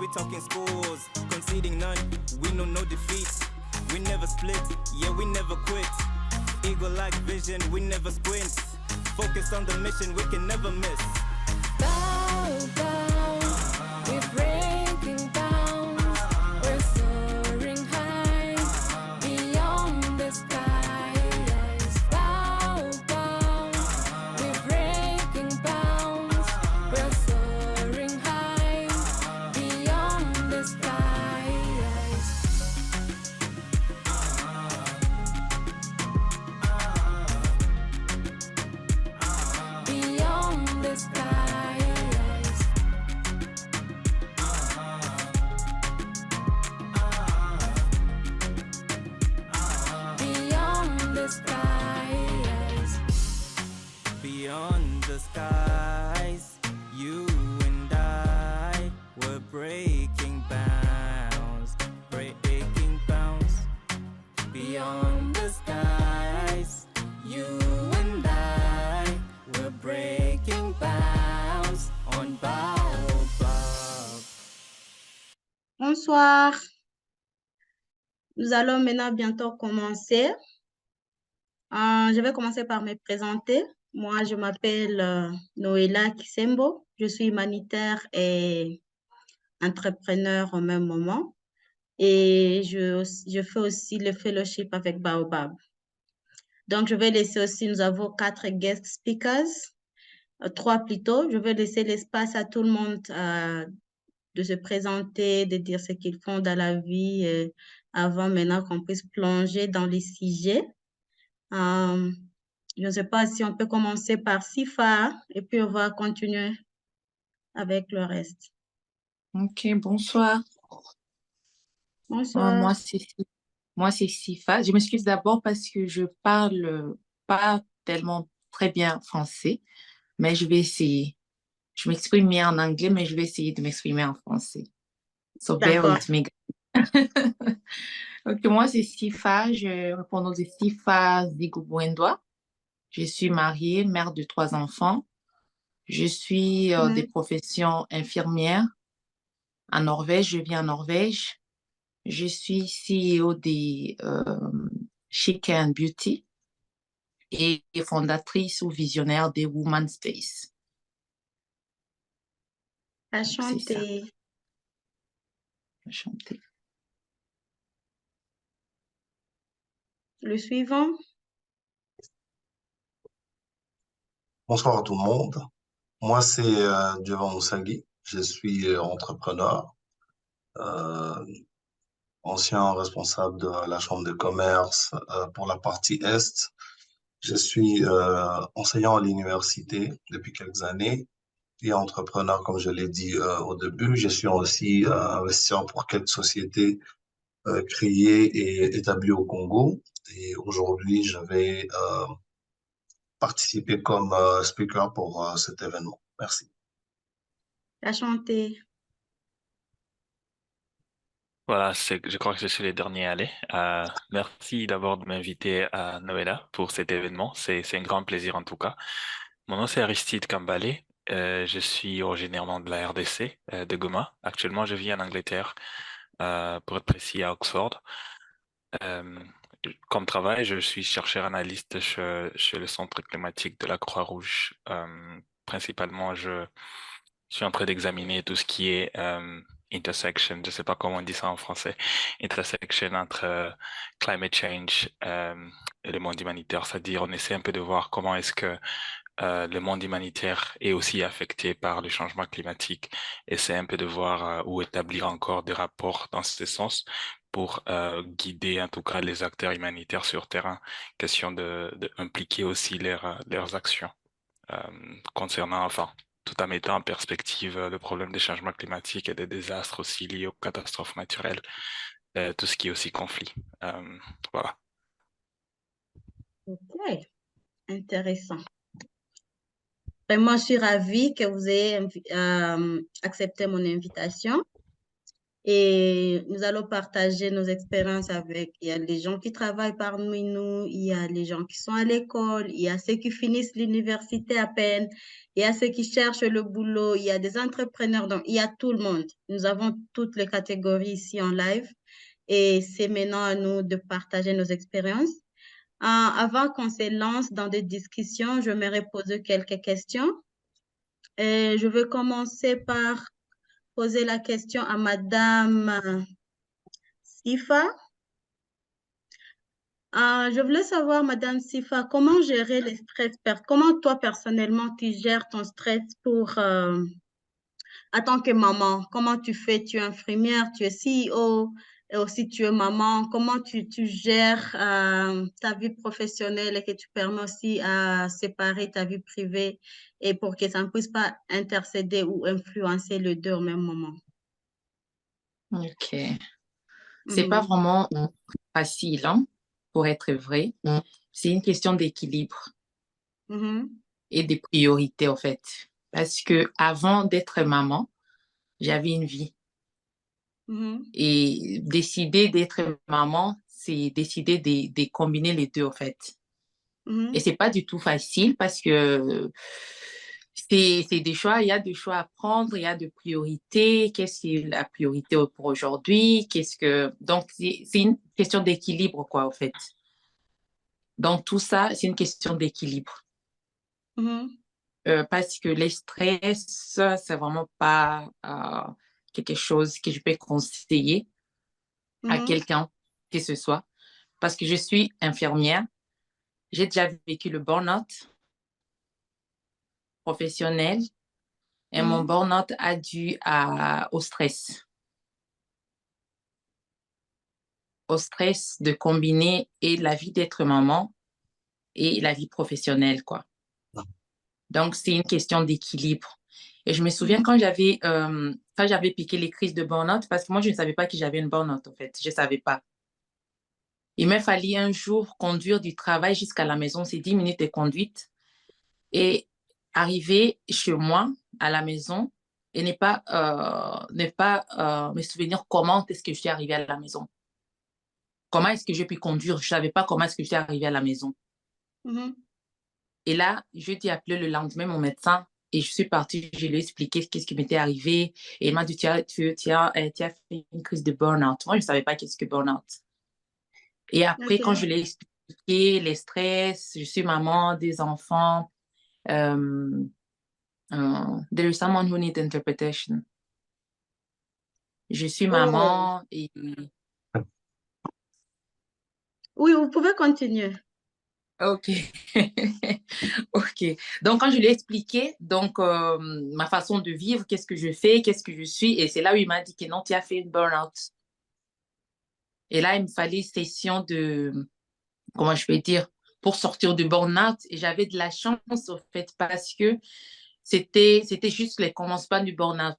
we talking scores, conceding none, we know no defeat. We never split, yeah, we never quit. Eagle-like vision, we never squint. Focus on the mission, we can never miss. Bow down, we're breaking bounds. We're soaring high, beyond the skies. Bow down, we're breaking bounds. We're soaring high, beyond the skies. Beyond the skies. Beyond the skies. Beyond the skies, you and I were breaking bounds, breaking bounds. Beyond the skies, you and I were breaking bounds on Baobab. Bonsoir. Nous allons maintenant bientôt commencer. Je vais commencer par me présenter. Moi, je m'appelle Noéla Kisembo. Je suis humanitaire et entrepreneur au même moment. Et je fais aussi le fellowship avec Baobab. Donc, je vais laisser aussi, nous avons 4 guest speakers, 3 plutôt. Je vais laisser l'espace à tout le monde de se présenter, de dire ce qu'ils font dans la vie avant maintenant qu'on puisse plonger dans les sujets. Je ne sais pas si on peut commencer par Sifa et puis on va continuer avec le reste. Ok, bonsoir. Bonsoir. Moi, c'est Sifa. Je m'excuse d'abord parce que je parle pas tellement très bien français, mais je vais essayer. Je m'exprime bien en anglais, mais je vais essayer de m'exprimer en français. So bear D'accord. with me. Ok, moi, c'est Sifa. Je réponds au nom de Sifa Zigubwendwa. Je suis mariée, mère de 3 enfants. Je suis des professions infirmières en Norvège. Je vis en Norvège. Je suis CEO des Chic and Beauty et fondatrice ou visionnaire des Woman Space. Enchantée. Enchantée. Le suivant. Bonsoir à tout le monde. Moi, c'est Diovan Moussangui. Je suis entrepreneur, ancien responsable de la Chambre de commerce pour la partie Est. Je suis enseignant à l'université depuis quelques années et entrepreneur, comme je l'ai dit au début. Je suis aussi investisseur pour quelques sociétés créées et établies au Congo. Et aujourd'hui, je vais participer comme speaker pour cet événement. Merci. Enchantée. Voilà, je crois que je suis le dernier à aller. Merci d'abord de m'inviter à Noëlla pour cet événement. C'est un grand plaisir en tout cas. Mon nom c'est Aristide Kambale. Je suis originairement de la RDC, de Goma. Actuellement, je vis en Angleterre, pour être précis, à Oxford. Euh, Comme travail, je suis chercheur analyste chez le Centre climatique de la Croix-Rouge. Principalement, je suis en train d'examiner tout ce qui est intersection, je sais pas comment on dit ça en français, intersection entre climate change et le monde humanitaire. C'est-à-dire, on essaie un peu de voir comment est-ce que le monde humanitaire est aussi affecté par le changement climatique. Essaie un peu de voir ou établir encore des rapports dans ce sens pour guider en tout cas les acteurs humanitaires sur terrain. Question de impliquer aussi leurs actions concernant, enfin, tout en mettant en perspective le problème des changements climatiques et des désastres aussi liés aux catastrophes naturelles, tout ce qui est aussi conflit. Voilà. Ok, intéressant. Vraiment, je suis ravie que vous ayez accepté mon invitation. Et nous allons partager nos expériences avec, il y a les gens qui travaillent parmi nous, il y a les gens qui sont à l'école, il y a ceux qui finissent l'université à peine, il y a ceux qui cherchent le boulot, il y a des entrepreneurs, donc il y a tout le monde. Nous avons toutes les catégories ici en live et c'est maintenant à nous de partager nos expériences. Avant qu'on se lance dans des discussions, je me poser quelques questions. Et je vais commencer par poser la question à Madame Sifa. Je voulais savoir, Madame Sifa, comment gérer les stress? Comment toi, personnellement, tu gères ton stress en tant que maman? Comment tu fais? Tu es infirmière, tu es CEO et aussi tu es maman. Comment tu gères ta vie professionnelle et que tu permets aussi à séparer ta vie privée et pour que ça ne puisse pas intercéder ou influencer les deux au même moment? Ok. C'est pas Mhm. vraiment facile, hein, pour être vrai. C'est une question d'équilibre Mhm. et des priorités, en fait. Parce que avant d'être maman, j'avais une vie. Mhm. Et décider d'être maman, c'est décider de combiner les deux, en fait. Et Mhm. c'est pas du tout facile parce que c'est des choix, il y a des choix à prendre, il y a des priorités. Qu'est-ce qui est la priorité pour aujourd'hui? Donc, c'est une question d'équilibre, quoi, en fait. Donc, tout ça, c'est une question d'équilibre. Mhm. Parce que les stress, ça, c'est vraiment pas quelque chose que je peux conseiller à Mhm. quelqu'un que ce soit. Parce que je suis infirmière, j'ai déjà vécu le burn-out professionnel et mon Mhm. burn-out a dû au stress de combiner et la vie d'être maman et la vie professionnelle, quoi. Donc, c'est une question d'équilibre. Et je me souviens Mhm. quand j'avais piqué les crises de burn-out, parce que moi, je ne savais pas que j'avais une burn-out, en fait. Je ne savais pas. Il m'a fallu un jour conduire du travail jusqu'à la maison. C'est 10 minutes de conduite. Et arriver chez moi, à la maison, et ne pas me souvenir comment est-ce que je suis arrivée à la maison. Comment est-ce que j'ai pu conduire? Je ne savais pas comment est-ce que je suis arrivée à la maison. Mhm. Et là, je t'ai appelé le lendemain mon médecin et je suis partie, je lui ai expliqué ce qui m'était arrivé. Et il m'a dit, tu as fait une crise de burn-out. Moi, je ne savais pas qu'est-ce que burn-out. Et après, quand je Ok. l'ai expliqué, les stress, je suis maman, des enfants, there is someone who needs interpretation. Je suis Oh, maman et oui, vous pouvez continuer. ok. Ok. Donc, quand je lui ai expliqué ma façon de vivre, qu'est-ce que je fais, qu'est-ce que je suis, et c'est là où il m'a dit que non, tu as fait une burn-out. Et là, il me fallait une session comment je peux dire, pour sortir du burn-out. Et j'avais de la chance, au fait, parce que c'était juste les commencements du burn-out.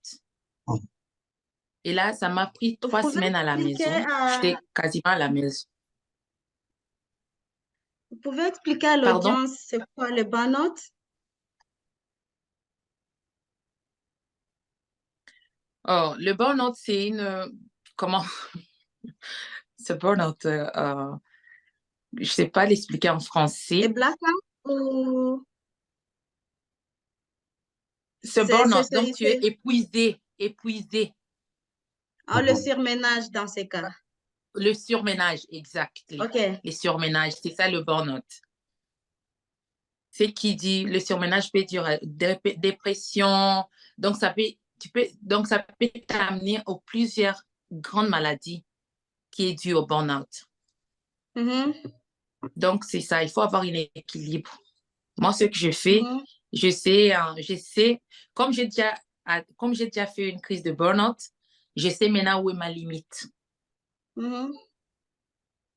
Et là, ça m'a pris Vous 3 pouvez semaines à la expliquer maison. J'étais quasiment à la maison. vous pouvez expliquer à Pardon? l'audience c'est quoi le burn-out? Oh, le burn-out, c'est comment, ce burn-out, je sais pas l'expliquer en Et français. blackout ou Ce burn-out, donc tu es c'est épuisé, épuisé. le surménage dans ces cas. Le surménage, exactement. Ok. Les surménages, c'est ça le burn-out. C'est qui dit le surménage peut dire dépression. Donc, ça peut t'amener aux plusieurs grandes maladies qui est due au burn-out. Mhm. Donc, c'est ça, il faut avoir un équilibre. Moi, ce que je fais, Mhm. je sais, comme j'ai déjà fait une crise de burn-out, je sais maintenant où est ma limite. Mhm.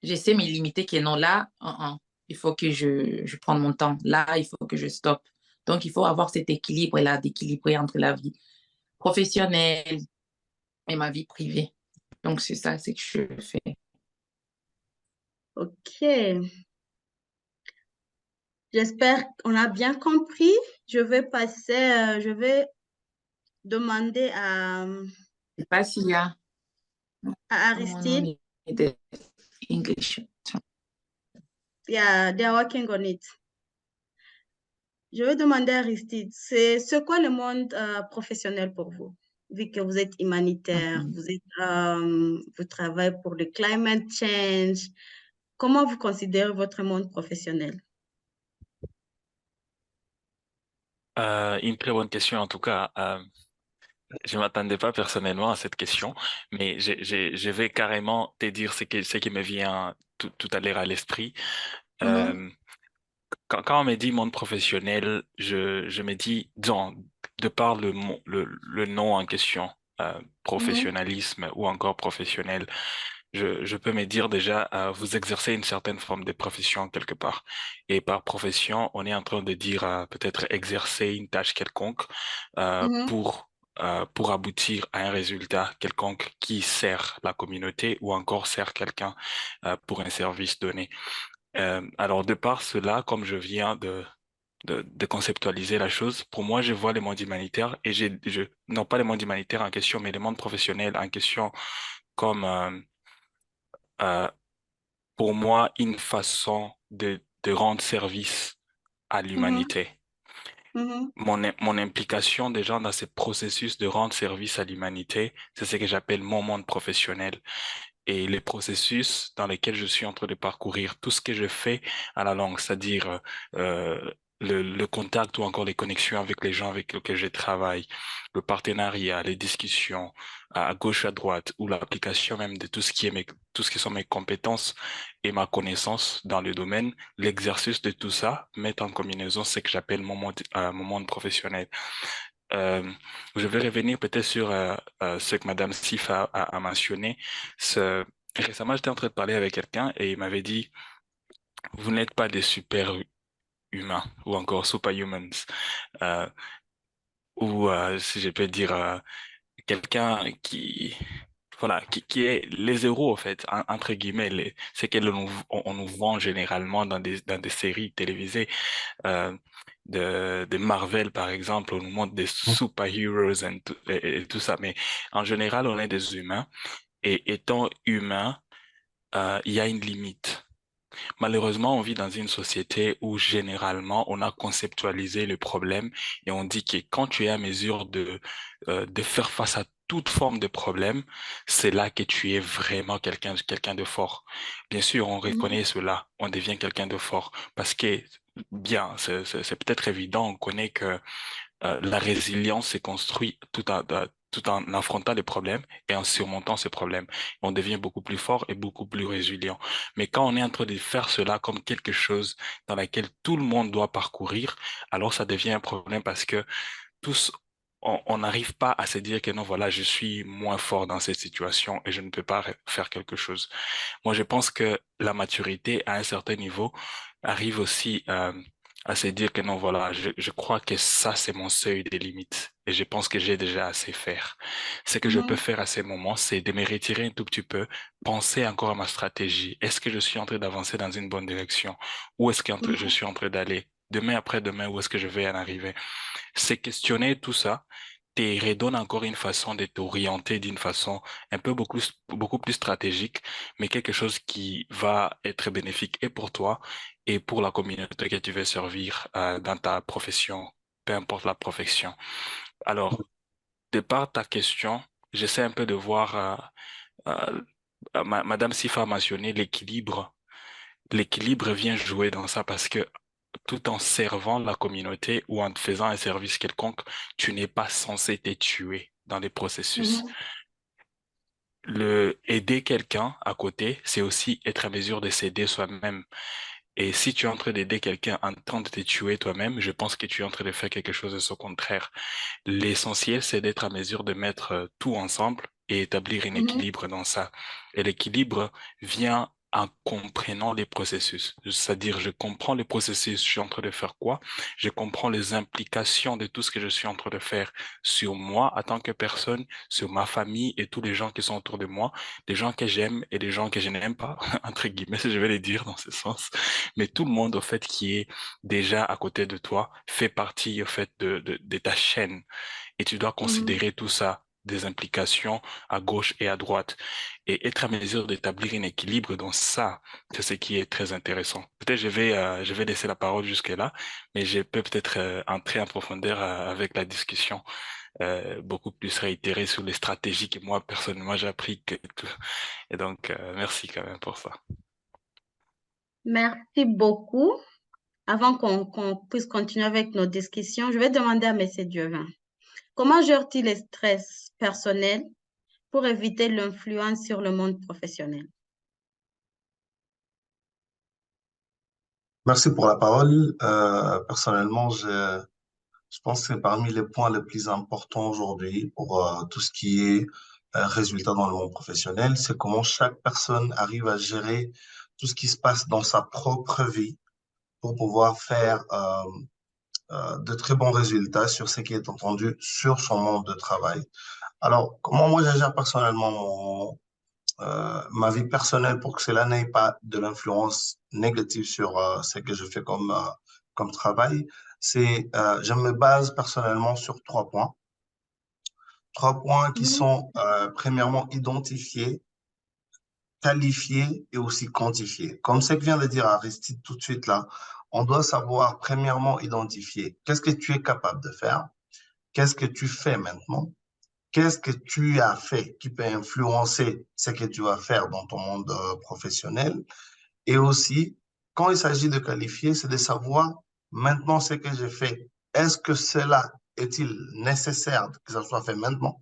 Je sais mes limites qui non là, il faut que je prenne mon temps. Là, il faut que je stoppe. Donc, il faut avoir cet équilibre-là, d'équilibrer entre la vie professionnelle et ma vie privée. Donc, c'est ça, c'est que je fais. Ok. J'espère qu'on a bien compris. Je vais demander à Je sais pas s'il y a. À No Aristide, need English. yeah, they are working on it. Je vais demander à Aristide, c'est quoi le monde professionnel pour vous? Vu que vous êtes humanitaire, Mhm. vous travaillez pour le climate change, comment vous considérez votre monde professionnel? Une très bonne question en tout cas. Je m'attendais pas personnellement à cette question, mais je vais carrément te dire ce qui me vient tout à l'heure à l'esprit. Mhm, Euh, quand on me dit monde professionnel, je me dis, disons, de par le nom en question, mhm, professionnalisme ou encore professionnel, je peux me dire déjà, vous exercez une certaine forme de profession quelque part. Et par profession, on est en train de dire peut-être exercer une tâche quelconque mhm, pour aboutir à un résultat quelconque qui sert la communauté ou encore sert quelqu'un pour un service donné. Alors, de par cela, comme je viens de conceptualiser la chose, pour moi, je vois le monde humanitaire et non pas le monde humanitaire en question, mais le monde professionnel en question comme, euh, pour moi, une façon de rendre service à mhm, l'humanité. mhm, Mon implication déjà dans ce processus de rendre service à l'humanité, c'est ce que j'appelle mon monde professionnel. Et les processus dans lesquels je suis en train de parcourir tout ce que je fais à la langue, c'est-à-dire le contact ou encore les connexions avec les gens avec lesquels je travaille, le partenariat, les discussions à gauche, à droite, ou l'application même de tout ce qui sont mes compétences et ma connaissance dans le domaine, l'exercice de tout ça met en combinaison ce que j'appelle mon monde professionnel. Euh, je vais revenir peut-être sur ce que Madame Sif a mentionné. Ce... Récemment, j'étais en train de parler avec quelqu'un et il m'avait dit, vous n'êtes pas des super humains ou encore superhumans. Euh, ou si je peux dire, quelqu'un voilà, qui est les héros, en fait, entre guillemets, c'est qu'elle on nous vend généralement dans des séries télévisées euh, de Marvel, par exemple, on nous montre des superheroes et tout ça. Mais en général, on est des humains. Et étant humain, il y a une limite. Malheureusement, on vit dans une société où généralement on a conceptualisé le problème et on dit que quand tu es à mesure de faire face à toute forme de problème, c'est là que tu es vraiment quelqu'un de fort. Bien sûr, on mhm, reconnaît cela, on devient quelqu'un de fort parce que bien, c'est peut-être évident, on connaît que la résilience se construit tout en affrontant les problèmes et en surmontant ces problèmes. On devient beaucoup plus fort et beaucoup plus résilient. Mais quand on est en train de faire cela comme quelque chose dans laquelle tout le monde doit parcourir, alors ça devient un problème parce que tous, on n'arrive pas à se dire que non, voilà, je suis moins fort dans cette situation et je ne peux pas faire quelque chose. Moi, je pense que la maturité, à un certain niveau, arrive aussi à se dire que non, voilà, je crois que ça, c'est mon seuil des limites. Et je pense que j'ai déjà assez faire. Ce que je peux mhm, faire à ces moments, c'est de me retirer un tout petit peu, penser encore à ma stratégie. Est-ce que je suis en train d'avancer dans une bonne direction? Où est-ce que je mhm, suis en train d'aller? Demain après demain, où est-ce que je vais en arriver? C'est questionner tout ça te redonne encore une façon de t'orienter d'une façon un peu beaucoup plus stratégique, mais quelque chose qui va être bénéfique et pour toi et pour la communauté que tu veux servir dans ta profession, peu importe la profession. Alors, de par ta question, j'essaie un peu de voir, Madame Sifa a mentionné l'équilibre. L'équilibre vient jouer dans ça parce que tout en servant la communauté ou en te faisant un service quelconque, tu n'es pas censé te tuer dans les processus. mhm, Aider quelqu'un à côté, c'est aussi être à mesure de s'aider soi-même. Et si tu es en train d'aider quelqu'un en train de te tuer toi-même, je pense que tu es en train de faire quelque chose de ce contraire. L'essentiel, c'est d'être à mesure de mettre tout ensemble et établir un mhm, équilibre dans ça. Et l'équilibre vient en comprenant les processus. C'est-à-dire, je comprends les processus, je suis en train de faire quoi, je comprends les implications de tout ce que je suis en train de faire sur moi en tant que personne, sur ma famille et tous les gens qui sont autour de moi, des gens que j'aime et des gens que je n'aime pas, entre guillemets, si je vais les dire dans ce sens. Mais tout le monde, au fait, qui est déjà à côté de toi, fait partie, au fait, de ta chaîne et tu dois mhm, considérer tout ça des implications à gauche et à droite. Et être à mesure d'établir un équilibre dans ça, c'est ce qui est très intéressant. Peut-être je vais laisser la parole jusque-là, mais je peux peut-être entrer en profondeur avec la discussion, beaucoup plus réitérée sur les stratégies que moi, personnellement, j'ai appris que tout. Et donc, merci quand même pour ça. Merci beaucoup. Avant qu'on puisse continuer avec nos discussions, je vais demander à M. Dieuvain, comment gère-t-il les stress personnels pour éviter l'influence sur le monde professionnel? Merci pour la parole. Personnellement, je pense que c'est parmi les points les plus importants aujourd'hui pour tout ce qui est résultat dans le monde professionnel, c'est comment chaque personne arrive à gérer tout ce qui se passe dans sa propre vie pour pouvoir faire de très bons résultats sur ce qui est entendu sur son monde de travail. Alors, comment moi je gère personnellement ma vie personnelle pour que cela n'ait pas de l'influence négative sur ce que je fais comme travail, c'est je me base personnellement sur 3 points. 3 points qui Mhm. sont premièrement identifiés, qualifiés et aussi quantifiés. Comme ce que vient de dire Aristide tout de suite là, on doit savoir premièrement identifier qu'est-ce que tu es capable de faire, qu'est-ce que tu fais maintenant, qu'est-ce que tu as fait qui peut influencer ce que tu vas faire dans ton monde professionnel. Et aussi, quand il s'agit de qualifier, c'est de savoir maintenant ce que j'ai fait. Est-ce que cela est-il nécessaire que ça soit fait maintenant?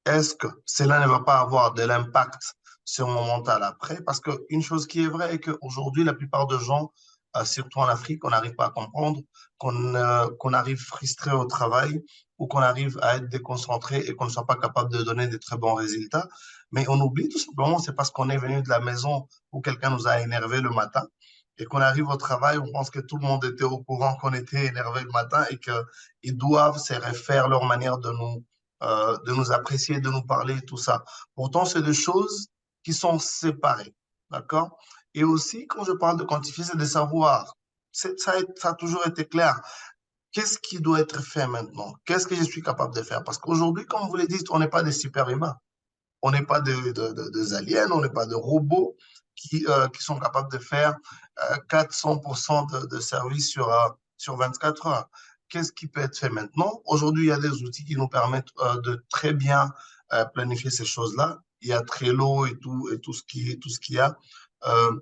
Est-ce que cela ne va pas avoir de l'impact sur mon mental après? Parce qu'une chose qui est vraie est qu'aujourd'hui, la plupart des gens, surtout en Afrique, on n'arrive pas à comprendre qu'on arrive frustré au travail ou qu'on arrive à être déconcentré et qu'on ne soit pas capable de donner de très bons résultats. Mais on oublie tout simplement, c'est parce qu'on est venu de la maison où quelqu'un nous a énervé le matin et qu'on arrive au travail, on pense que tout le monde était au courant qu'on était énervé le matin et qu'ils doivent se refaire leur manière de nous apprécier, de nous parler, tout ça. Pourtant, c'est des choses qui sont séparées, d'accord? Et aussi, quand je parle de quantifier, c'est de savoir, ça a toujours été clair, qu'est-ce qui doit être fait maintenant? Qu'est-ce que je suis capable de faire? Parce qu'aujourd'hui, comme vous le dites, on n'est pas des super-humains. On n'est pas des aliens, on n'est pas de robots qui sont capables de faire 400% de service sur 24 heures. Qu'est-ce qui peut être fait maintenant? Aujourd'hui, il y a des outils qui nous permettent de très bien planifier ces choses-là. Il y a Trello et tout ce qu'il y a. Euh,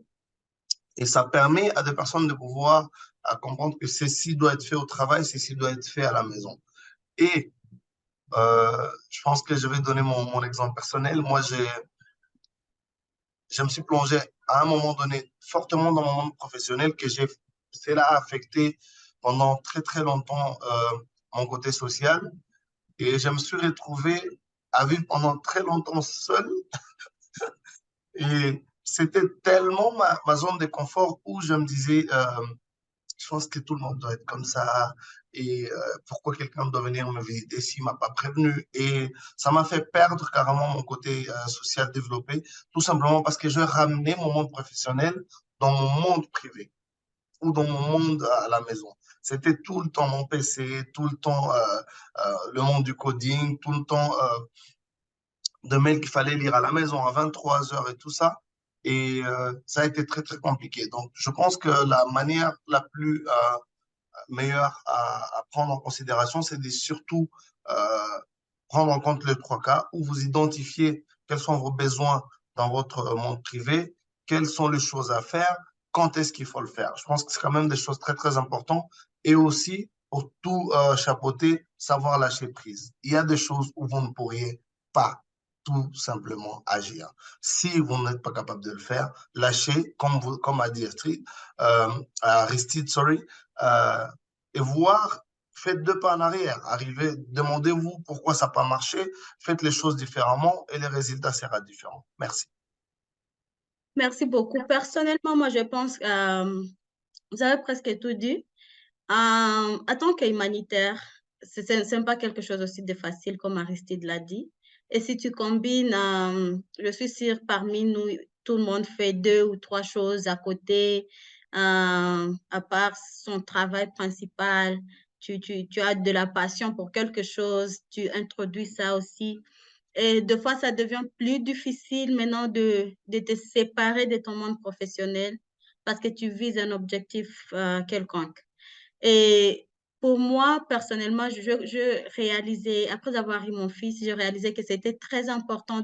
et ça permet à des personnes de pouvoir comprendre que ceci doit être fait au travail, ceci doit être fait à la maison. Et je pense que je vais donner mon exemple personnel. Moi, je me suis plongé à un moment donné fortement dans mon monde professionnel cela a affecté pendant très très longtemps mon côté social et je me suis retrouvé à vivre pendant très longtemps seul et c'était tellement ma zone de confort où je me disais je pense que tout le monde doit être comme ça. Et pourquoi quelqu'un doit venir me visiter s'il ne m'a pas prévenu? Et ça m'a fait perdre carrément mon côté social développé, tout simplement parce que je ramenais mon monde professionnel dans mon monde privé ou dans mon monde à la maison. C'était tout le temps mon PC, tout le temps le monde du coding, tout le temps de mails qu'il fallait lire à la maison à 23 heures et tout ça. Et ça a été très, très compliqué. Donc, je pense que la manière la plus meilleur à prendre en considération, c'est de surtout prendre en compte les 3 cas où vous identifiez quels sont vos besoins dans votre monde privé, quelles sont les choses à faire, quand est-ce qu'il faut le faire. Je pense que c'est quand même des choses très, très importantes. Et aussi, pour tout chapeauter, savoir lâcher prise. Il y a des choses où vous ne pourriez pas tout simplement agir. Si vous n'êtes pas capable de le faire, lâchez, comme a dit Aristide, sorry, euh, et voir, faites 2 pas en arrière, arrivez, demandez-vous pourquoi ça n'a pas marché, faites les choses différemment et les résultats seront différents. Merci. Merci beaucoup. Personnellement, moi, je pense que vous avez presque tout dit. En tant qu'humanitaire, ce n'est pas quelque chose aussi de facile comme Aristide l'a dit. Et si tu combines, je suis sûre parmi nous, tout le monde fait 2 ou 3 choses à côté, à part son travail principal. tu as de la passion pour quelque chose, tu introduis ça aussi. Et des fois, ça devient plus difficile maintenant de te séparer de ton monde professionnel parce que tu vises un objectif quelconque. Et pour moi, personnellement, je réalisais, après avoir eu mon fils, je réalisais que c'était très important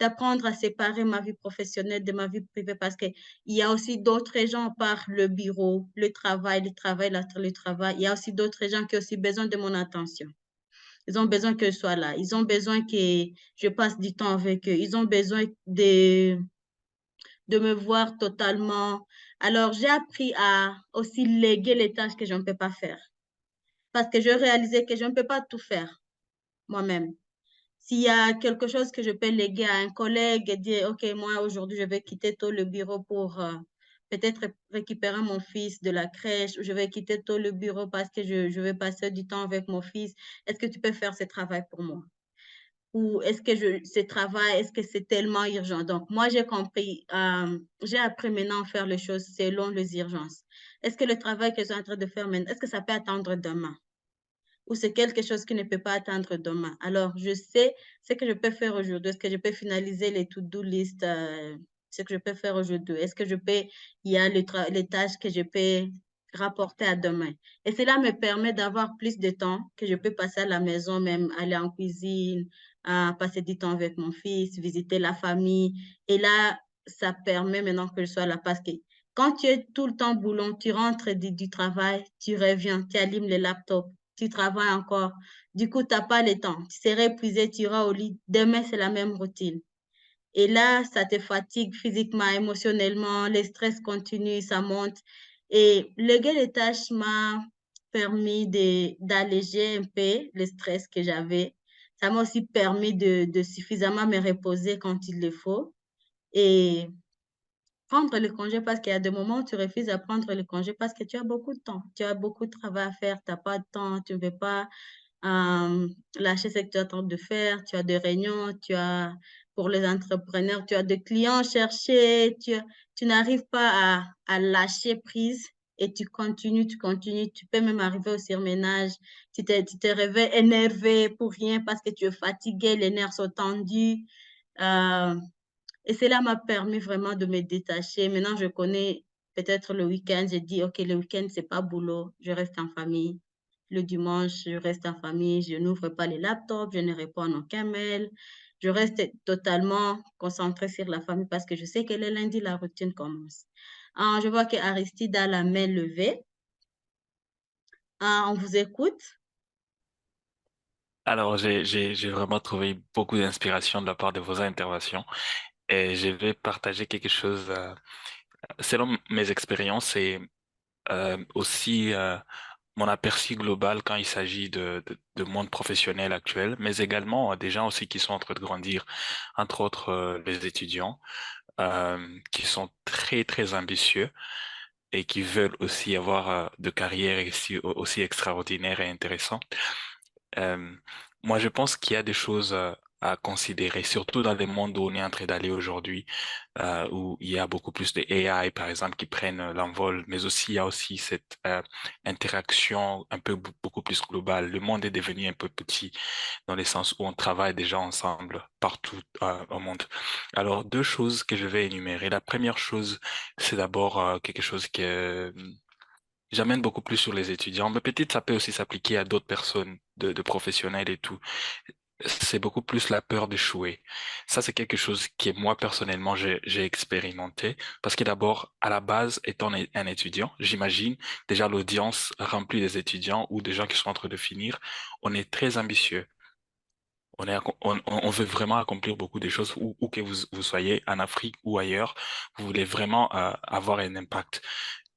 d'apprendre à séparer ma vie professionnelle de ma vie privée parce qu'il y a aussi d'autres gens par le bureau, le travail. Il y a aussi d'autres gens qui ont aussi besoin de mon attention. Ils ont besoin que je sois là. Ils ont besoin que je passe du temps avec eux. Ils ont besoin de me voir totalement. Alors, j'ai appris à aussi léguer les tâches que je ne peux pas faire parce que je réalisais que je ne peux pas tout faire moi-même. S'il y a quelque chose que je peux léguer à un collègue et dire, OK, moi, aujourd'hui, je vais quitter tôt le bureau pour peut-être récupérer mon fils de la crèche ou je vais quitter tôt le bureau parce que je vais passer du temps avec mon fils. Est-ce que tu peux faire ce travail pour moi? Ou est-ce que ce travail, est-ce que c'est tellement urgent? Donc, moi, j'ai compris, j'ai appris maintenant à faire les choses selon les urgences. Est-ce que le travail que je suis en train de faire maintenant, est-ce que ça peut attendre demain? Ou c'est quelque chose qui ne peut pas attendre demain? Alors, je sais ce que je peux faire aujourd'hui. Est-ce que je peux finaliser les to-do list, ce que je peux faire aujourd'hui? Est-ce que je peux, il y a les tâches que je peux rapporter à demain? Et cela me permet d'avoir plus de temps que je peux passer à la maison, même aller en cuisine, passer du temps avec mon fils, visiter la famille. Et là, ça permet maintenant que je sois là parce que quand tu es tout le temps boulot, tu rentres du travail, tu reviens, tu allumes le laptop, tu travailles encore. Du coup, tu n'as pas le temps. Tu serais épuisé, tu iras au lit. Demain, c'est la même routine. Et là, ça te fatigue physiquement, émotionnellement, le stress continue, ça monte. Et le gain de tâches m'a permis d'alléger un peu le stress que j'avais. Ça m'a aussi permis de suffisamment me reposer quand il le faut. Et prendre le congé parce qu'il y a des moments où tu refuses à prendre le congé parce que tu as beaucoup de temps. Tu as beaucoup de travail à faire, tu n'as pas de temps, tu ne veux pas lâcher ce que tu es en train de faire. Tu as des réunions, pour les entrepreneurs, tu as des clients à chercher, tu n'arrives pas à lâcher prise et tu continues. Tu peux même arriver au surménage. Tu te réveilles énervé pour rien parce que tu es fatigué, les nerfs sont tendus. Euh, et cela m'a permis vraiment de me détacher. Maintenant, je connais peut-être le week-end. J'ai dit, OK, le week-end, c'est pas boulot. Je reste en famille. Le dimanche, je reste en famille. Je n'ouvre pas les laptops. Je ne réponds à aucun mail. Je reste totalement concentrée sur la famille parce que je sais que le lundi, la routine commence. Je vois que Aristide a la main levée. On vous écoute. Alors, j'ai vraiment trouvé beaucoup d'inspiration de la part de vos interventions et je vais partager quelque chose, selon mes expériences et aussi mon aperçu global quand il s'agit de monde professionnel actuel, mais également des gens aussi qui sont en train de grandir, entre autres les étudiants, qui sont très, très ambitieux et qui veulent aussi avoir de carrières aussi extraordinaires et intéressantes. Euh, Moi, je pense qu'il y a des choses à considérer, surtout dans les mondes où on est en train d'aller aujourd'hui, où il y a beaucoup plus de AI, par exemple, qui prennent l'envol, mais aussi il y a aussi cette interaction un peu beaucoup plus globale. Le monde est devenu un peu petit dans le sens où on travaille déjà ensemble partout au monde. Alors, deux choses que je vais énumérer. La première chose, c'est d'abord quelque chose que j'amène beaucoup plus sur les étudiants, mais peut-être ça peut aussi s'appliquer à d'autres personnes, de professionnels et tout. C'est beaucoup plus la peur d'échouer. Ça, c'est quelque chose qui, moi, personnellement, j'ai expérimenté. Parce que d'abord, à la base, étant un étudiant, j'imagine déjà l'audience remplie des étudiants ou des gens qui sont en train de finir, on est très ambitieux. On veut vraiment accomplir beaucoup de choses, où que vous soyez, en Afrique ou ailleurs, vous voulez vraiment avoir un impact.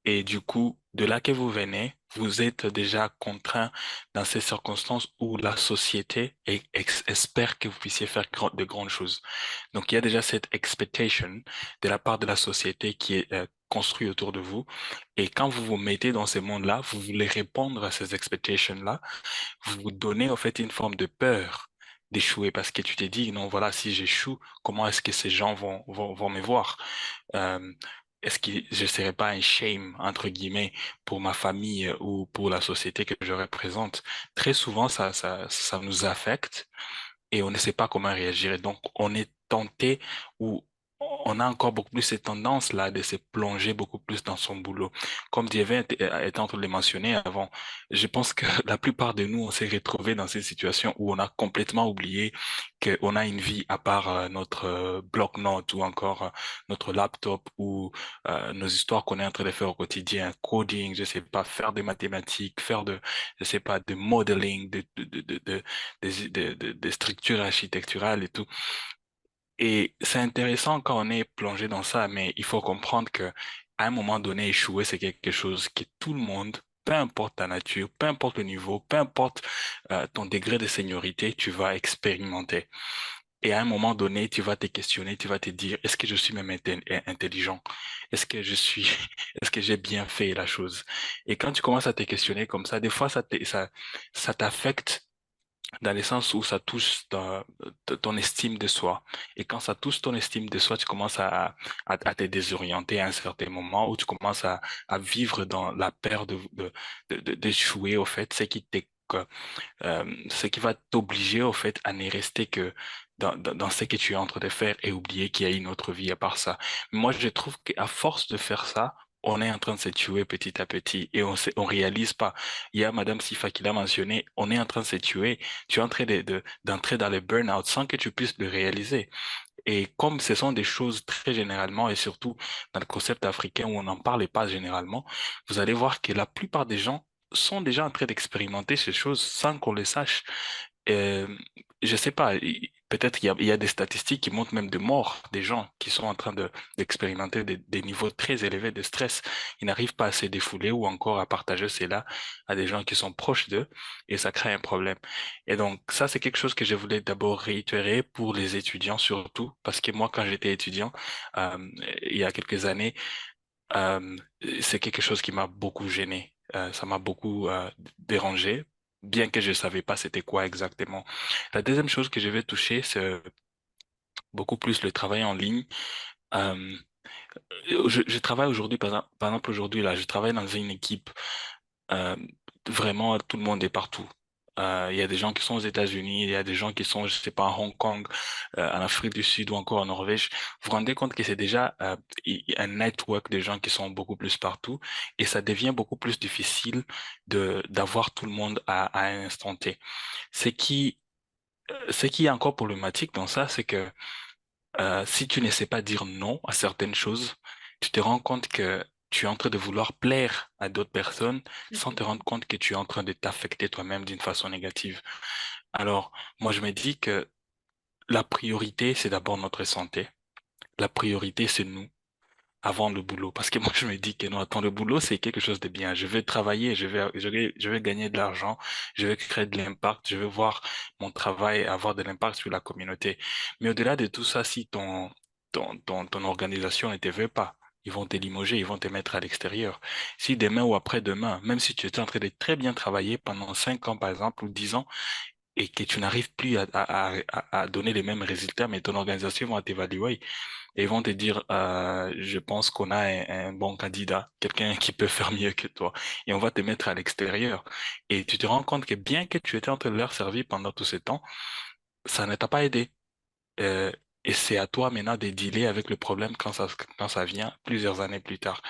Et du coup, de là que vous venez, vous êtes déjà contraint dans ces circonstances où la société espère que vous puissiez faire de grandes choses. Donc, il y a déjà cette expectation de la part de la société qui est construite autour de vous. Et quand vous vous mettez dans ces mondes-là, vous voulez répondre à ces expectations-là, vous vous donnez en fait une forme de peur d'échouer parce que tu t'es dit, non, voilà, si j'échoue, comment est-ce que ces gens vont me voir? Euh, est-ce que je ne serais pas un shame, entre guillemets, pour ma famille ou pour la société que je représente? Très souvent, ça nous affecte et on ne sait pas comment réagir. Et donc, on est tenté ou on a encore beaucoup plus cette tendance-là de se plonger beaucoup plus dans son boulot. Comme Dieu était en train de le mentionner avant, je pense que la plupart de nous, on s'est retrouvés dans cette situation où on a complètement oublié qu'on a une vie à part notre bloc-notes ou encore notre laptop ou nos histoires qu'on est en train de faire au quotidien, coding, je sais pas, faire des mathématiques, faire je sais pas, de modeling, des structures architecturales et tout. Et c'est intéressant quand on est plongé dans ça, mais il faut comprendre que à un moment donné, échouer, c'est quelque chose que tout le monde, peu importe ta nature, peu importe le niveau, peu importe ton degré de seniorité, tu vas expérimenter. Et à un moment donné, tu vas te questionner, tu vas te dire, est-ce que je suis même intelligent? Est-ce que je suis, est-ce que j'ai bien fait la chose? Et quand tu commences à te questionner comme ça, des fois, ça t'affecte dans le sens où ça touche ton estime de soi. Et quand ça touche ton estime de soi, tu commences à te désorienter à un certain moment où tu commences à vivre dans la peur d'échouer, au fait, ce qui va t'obliger, au fait, à ne rester que dans ce que tu es en train de faire et oublier qu'il y a une autre vie à part ça. Moi, je trouve qu'à force de faire ça, on est en train de se tuer petit à petit et on réalise pas. Il y a Madame Sifa qui l'a mentionné, on est en train de se tuer. Tu es en train d'entrer dans le burn-out sans que tu puisses le réaliser. Et comme ce sont des choses très généralement, et surtout dans le concept africain où on n'en parle pas généralement, vous allez voir que la plupart des gens sont déjà en train d'expérimenter ces choses sans qu'on le sache. Euh, je sais pas, peut-être il y a des statistiques qui montrent même de morts des gens qui sont en train d'expérimenter des niveaux très élevés de stress. Ils n'arrivent pas à se défouler ou encore à partager cela à des gens qui sont proches d'eux et ça crée un problème. Et donc ça, c'est quelque chose que je voulais d'abord réitérer pour les étudiants surtout, parce que moi, quand j'étais étudiant, euh, il y a quelques années, euh, c'est quelque chose qui m'a beaucoup gêné. Ça m'a beaucoup dérangé, bien que je ne savais pas c'était quoi exactement. La deuxième chose que je vais toucher, c'est beaucoup plus le travail en ligne. Euh, je travaille aujourd'hui, par exemple aujourd'hui, là, je travaille dans une équipe euh, vraiment, tout le monde est partout. Il y a des gens qui sont aux États-Unis, il y a des gens qui sont, je sais pas, à Hong Kong, en Afrique du Sud ou encore en Norvège. Vous vous rendez compte que c'est déjà un network de gens qui sont beaucoup plus partout et ça devient beaucoup plus difficile d'avoir tout le monde à un instant T. Ce qui est encore problématique dans ça, c'est que si tu ne sais pas dire non à certaines choses, tu te rends compte que tu es en train de vouloir plaire à d'autres personnes sans te rendre compte que tu es en train de t'affecter toi-même d'une façon négative. Alors, moi, je me dis que la priorité, c'est d'abord notre santé. La priorité, c'est nous avant le boulot. Parce que moi, je me dis que non, attends, le boulot, c'est quelque chose de bien. Je vais travailler, je vais gagner de l'argent, je vais créer de l'impact, je vais voir mon travail avoir de l'impact sur la communauté. Mais au-delà de tout ça, si ton organisation ne te veut pas, ils vont te limoger, ils vont te mettre à l'extérieur. Si demain ou après-demain, même si tu étais en train de très bien travailler pendant 5 ans, par exemple, ou 10 ans, et que tu n'arrives plus à donner les mêmes résultats, mais ton organisation va t'évaluer et ils vont te dire, je pense qu'on a un bon candidat, quelqu'un qui peut faire mieux que toi. Et on va te mettre à l'extérieur. Et tu te rends compte que bien que tu étais en train de leur servir pendant tout ce temps, ça ne t'a pas aidé. Euh, et c'est à toi maintenant de dealer avec le problème quand ça vient plusieurs années plus tard.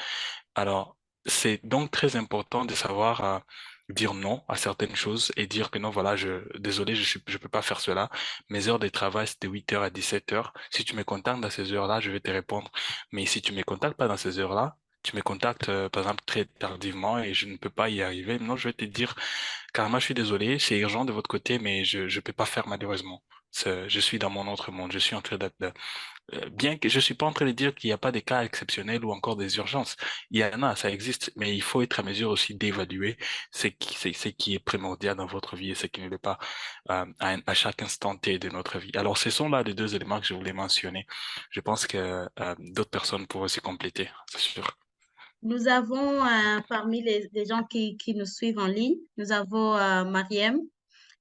Alors, c'est donc très important de savoir dire non à certaines choses et dire que non, voilà, désolé, je peux pas faire cela. Mes heures de travail, c'est de 8 heures à 17 heures. Si tu me contactes dans ces heures-là, je vais te répondre. Mais si tu me contactes pas dans ces heures-là, tu me contactes, par exemple, très tardivement et je ne peux pas y arriver. Non, je vais te dire, carrément, je suis désolé, c'est urgent de votre côté, mais je peux pas faire malheureusement. Je suis dans mon autre monde. Je suis en train bien que je suis pas en train de dire qu'il n'y a pas des cas exceptionnels ou encore des urgences. Il y en a, ça existe, mais il faut être à mesure aussi d'évaluer ce qui est primordial dans votre vie et ce qui ne l'est pas à chaque instant T de notre vie. Alors, ce sont là les deux éléments que je voulais mentionner. Je pense que d'autres personnes pourraient se compléter, c'est sûr. Nous avons parmi les gens qui nous suivent en ligne, nous avons Mariem.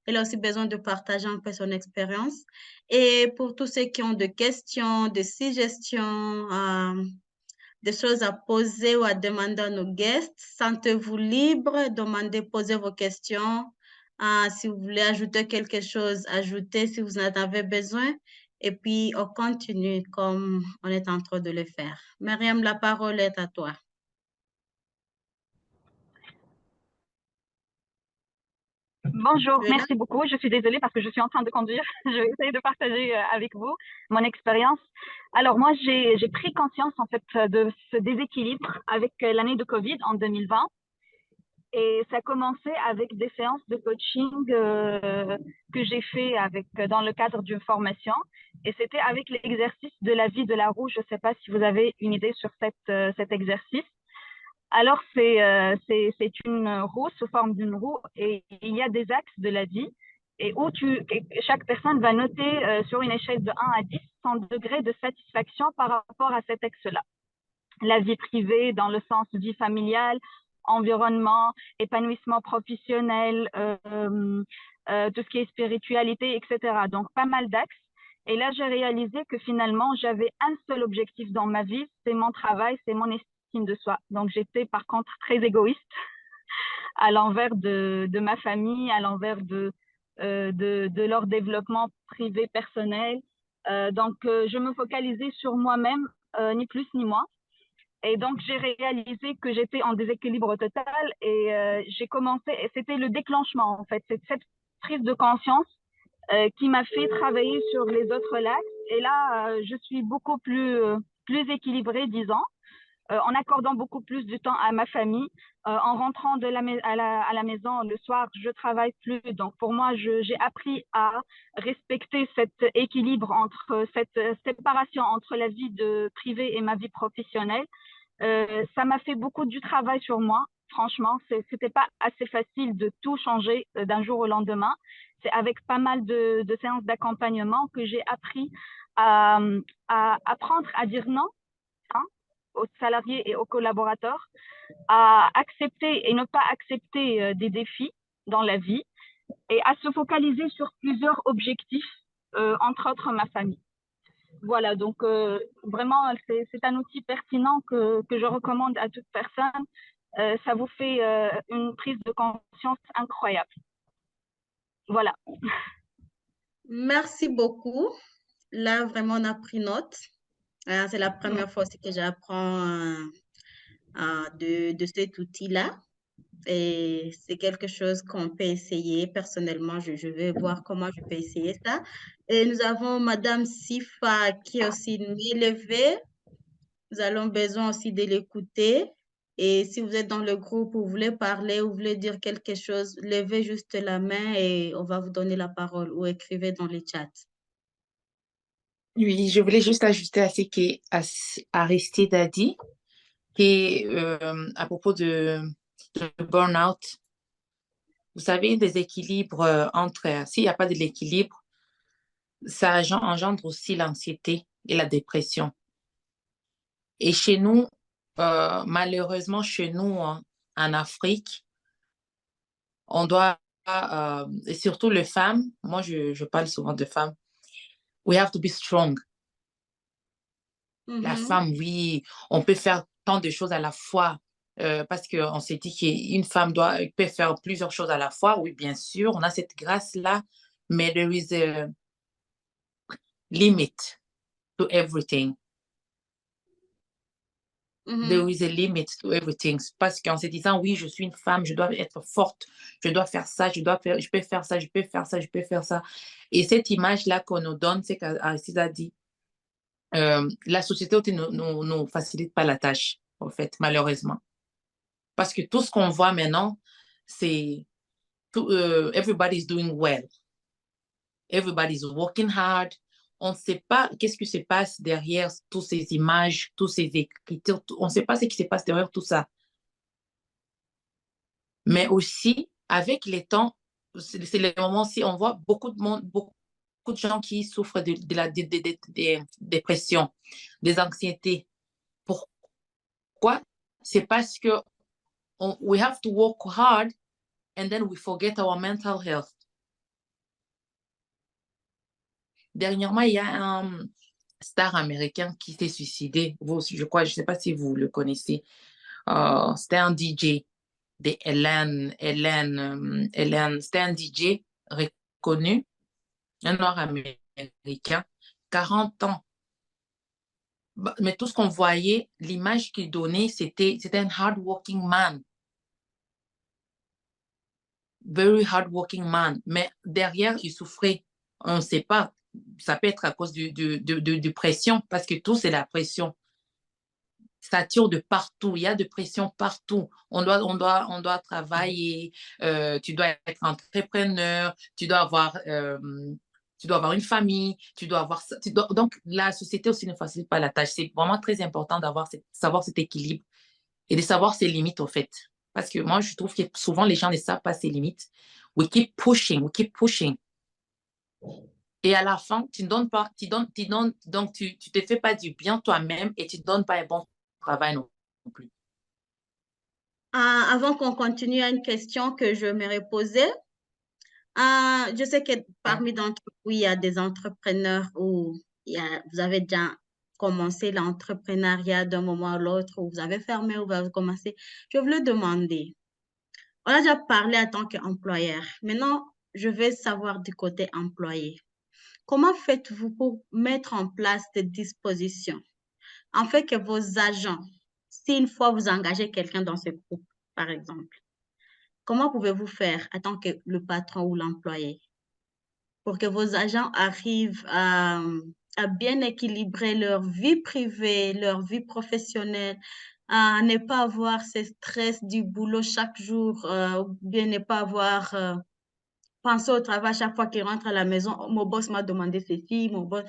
Elle a aussi besoin de partager un peu son expérience. Et pour tous ceux qui ont des questions, des suggestions, des choses à poser ou à demander à nos guests. Sentez-vous libre, demandez, posez vos questions. Si vous voulez ajouter quelque chose, ajoutez si vous en avez besoin. Et puis, on continue comme on est en train de le faire. Myriam, la parole est à toi. Bonjour, Tu es là? merci beaucoup. Je suis désolée parce que je suis en train de conduire. Je vais essayer de partager avec vous mon expérience. Alors moi, j'ai pris conscience en fait de ce déséquilibre avec l'année de Covid en 2020. Et ça a commencé avec des séances de coaching que j'ai fait dans le cadre d'une formation. Et c'était avec l'exercice de la vie de la roue. Je ne sais pas si vous avez une idée sur cet exercice. Alors, c'est une roue sous forme d'une roue et il y a des axes de la vie et chaque personne va noter sur une échelle de 1 à 10 son degré de satisfaction par rapport à cet axe-là. La vie privée dans le sens vie familiale, environnement, épanouissement professionnel, tout ce qui est spiritualité, etc. Donc, pas mal d'axes. Et là, j'ai réalisé que finalement, j'avais un seul objectif dans ma vie, c'est mon travail, c'est mon estime de soi. Donc, j'étais par contre très égoïste à l'envers de ma famille, à l'envers de leur développement privé, personnel. Donc, je me focalisais sur moi-même, ni plus ni moins. Et donc, j'ai réalisé que j'étais en déséquilibre total et j'ai commencé, et c'était le déclenchement en fait, c'est cette prise de conscience qui m'a fait travailler sur les autres axes. Et là, je suis beaucoup plus équilibrée, disons, en accordant beaucoup plus de temps à ma famille. En rentrant à la maison le soir, je travaille plus. Donc, pour moi, j'ai appris à respecter cet équilibre cette séparation entre la vie privée et ma vie professionnelle. Ça m'a fait beaucoup du travail sur moi. Franchement, c'était pas assez facile de tout changer d'un jour au lendemain. C'est avec pas mal de séances d'accompagnement que j'ai appris à apprendre à dire non, hein, aux salariés et aux collaborateurs, à accepter et ne pas accepter des défis dans la vie et à se focaliser sur plusieurs objectifs, entre autres ma famille. Voilà, donc vraiment, c'est un outil pertinent que je recommande à toute personne. Ça vous fait une prise de conscience incroyable. Voilà. Merci beaucoup. Là, vraiment, on a pris note. C'est la première fois aussi que j'apprends de cet outil-là. Et c'est quelque chose qu'on peut essayer. Personnellement, je vais voir comment je peux essayer ça. Et nous avons Madame Sifa qui est aussi une main levée. Nous allons besoin aussi de l'écouter. Et si vous êtes dans le groupe, vous voulez parler, vous voulez dire quelque chose, levez juste la main et on va vous donner la parole ou écrivez dans les chats. Oui, je voulais juste ajouter à ce qu'Aristide a dit, à propos de burn-out. Vous savez, des équilibres s'il n'y a pas de l'équilibre, ça engendre aussi l'anxiété et la dépression. Et chez nous, malheureusement, chez nous, hein, en Afrique, on doit, et surtout les femmes, moi je parle souvent de femmes, we have to be strong. La femme, oui, on peut faire tant de choses à la fois parce qu'on s'est dit qu'une femme peut faire plusieurs choses à la fois. Oui, bien sûr, on a cette grâce-là, mais there is a limit to everything. There is a limit to everything. Parce qu'en se disant, oui, je suis une femme, je dois être forte, je dois faire ça, je peux faire ça, je peux faire ça, je peux faire ça. Et cette image-là qu'on nous donne, c'est qu'Aristide a dit, la société ne nous facilite pas la tâche, en fait, malheureusement. Parce que tout ce qu'on voit maintenant, c'est everybody's doing well. Everybody's working hard. On ne sait pas qu'est-ce qui se passe derrière toutes ces images, toutes ces écritures. On ne sait pas ce qui se passe derrière tout ça. Mais aussi, avec les temps, c'est les moments aussi, on voit beaucoup de monde, beaucoup de gens qui souffrent de la dépression, des anxiétés. Pourquoi? C'est parce que we have to work hard and then we forget our mental health. Dernièrement, il y a star américain qui s'est suicidé. Je crois, je ne sais pas si vous le connaissez. C'était un DJ de Hélène, c'était un DJ reconnu, un noir américain, 40 ans. Mais tout ce qu'on voyait, l'image qu'il donnait, c'était un hard-working man. Very hard-working man. Mais derrière, il souffrait. On ne sait pas. Ça peut être à cause de pression, parce que tout, c'est la pression. Ça tire de partout. Il y a de pression partout. On doit travailler. Tu dois être entrepreneur. Tu dois avoir une famille. Donc, la société aussi ne facilite pas la tâche. C'est vraiment très important savoir cet équilibre et de savoir ses limites, au fait. Parce que moi, je trouve que souvent, les gens ne savent pas ses limites. We keep pushing, we keep pushing. Et à la fin, tu ne donnes pas, donc tu te fais pas du bien toi-même et tu ne donnes pas un bon travail non plus. Avant qu'on continue, à une question que je m'aurais posée. Je sais que parmi d'entre vous, il y a des entrepreneurs où vous avez déjà commencé l'entrepreneuriat d'un moment à l'autre, ou vous avez fermé, ou vous avez commencé. Je voulais demander, on a déjà parlé en tant qu'employeur. Maintenant, je veux savoir du côté employé. Comment faites-vous pour mettre en place des dispositions en fait que vos agents, si une fois vous engagez quelqu'un dans ce groupe, par exemple, comment pouvez-vous faire en tant que le patron ou l'employé pour que vos agents arrivent à bien équilibrer leur vie privée, leur vie professionnelle, à ne pas avoir ce stress du boulot chaque jour, ou bien ne pas avoir penser au travail chaque fois qu'ils rentrent à la maison. Oh, mon boss m'a demandé ceci, mon boss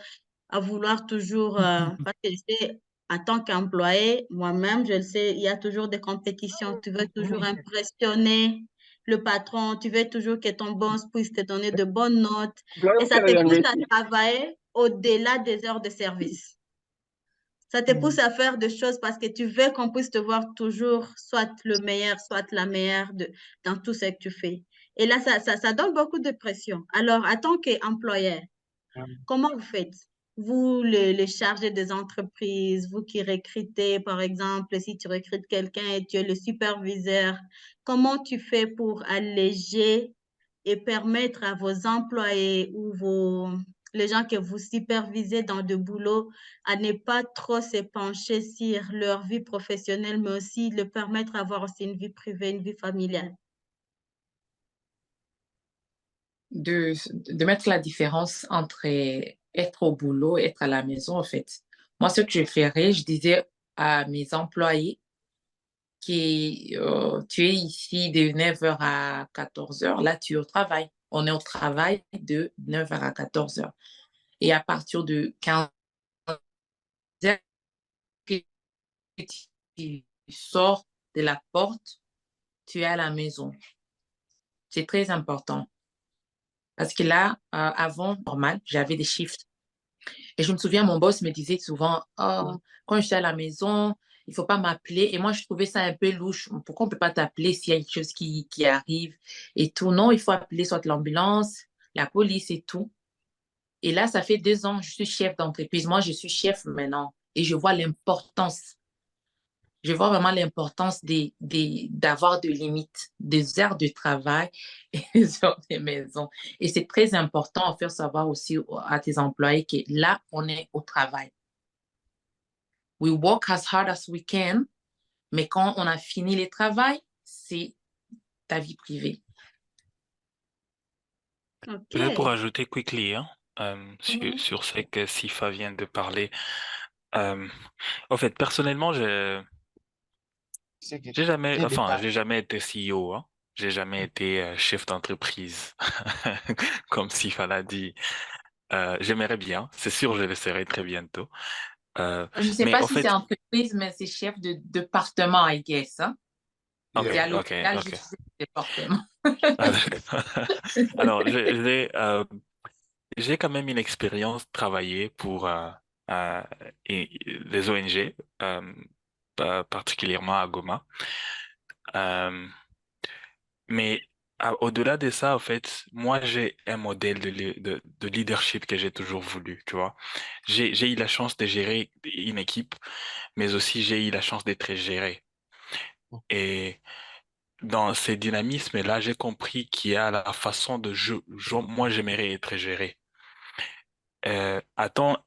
à vouloir toujours, parce que je sais, en tant qu'employé, moi-même, je le sais, il y a toujours des compétitions. Tu veux toujours impressionner le patron, tu veux toujours que ton boss puisse te donner de bonnes notes et ça te pousse à travailler au-delà des heures de service. Ça te pousse à faire des choses parce que tu veux qu'on puisse te voir toujours soit le meilleur, soit la meilleure dans tout ce que tu fais. Et là, ça donne beaucoup de pression. Alors, en tant qu'employeur, comment vous faites? Vous, les chargés des entreprises, vous qui recrutez, par exemple, si tu recrutes quelqu'un et tu es le superviseur, comment tu fais pour alléger et permettre à vos employés ou les gens que vous supervisez dans le boulot à ne pas trop se pencher sur leur vie professionnelle, mais aussi de permettre d'avoir aussi une vie privée, une vie familiale? De mettre la différence entre être au boulot et être à la maison, en fait. Moi, ce que je ferais, je disais à mes employés que tu es ici de 9h à 14h, là, tu es au travail. On est au travail de 9h à 14h. Et à partir de 15h, que tu sors de la porte, tu es à la maison. C'est très important. Parce que là, avant, normal, j'avais des shifts. Et je me souviens, mon boss me disait souvent, oh, quand je suis à la maison, il ne faut pas m'appeler. Et moi, je trouvais ça un peu louche. Pourquoi on ne peut pas t'appeler s'il y a quelque chose qui arrive et tout? Non, il faut appeler soit l'ambulance, la police et tout. Et là, ça fait 2 ans, je suis chef d'entreprise. Moi, je suis chef maintenant. Et je vois l'importance. Je vois vraiment l'importance d'avoir de limites, des heures de travail et des heures de maison. Et c'est très important de faire savoir aussi à tes employés que là, on est au travail. We work as hard as we can, mais quand on a fini le travail, c'est ta vie privée. Peut-être pour OK. ajouter quickly sur ce que Sifa vient de parler. En fait, personnellement, j'ai jamais été CEO, hein. J'ai jamais été chef d'entreprise, comme Sifa l'a dit. J'aimerais bien, c'est sûr, je le serai très bientôt. Je ne sais Mais pas en si c'est fait, entreprise, mais c'est chef de département, I guess. Hein? ok, C'est à ok, l'hôpital, je ok. suis département. Ah, d'accord. Alors, j'ai quand même une expérience travaillée pour euh, les ONG, particulièrement à Goma. Euh, mais Au-delà de ça, en fait, moi, j'ai un modèle de leadership que j'ai toujours voulu, tu vois. J'ai eu la chance de gérer une équipe, mais aussi j'ai eu la chance d'être géré. Et dans ces dynamismes-là, j'ai compris qu'il y a la façon moi, j'aimerais être géré. Attends,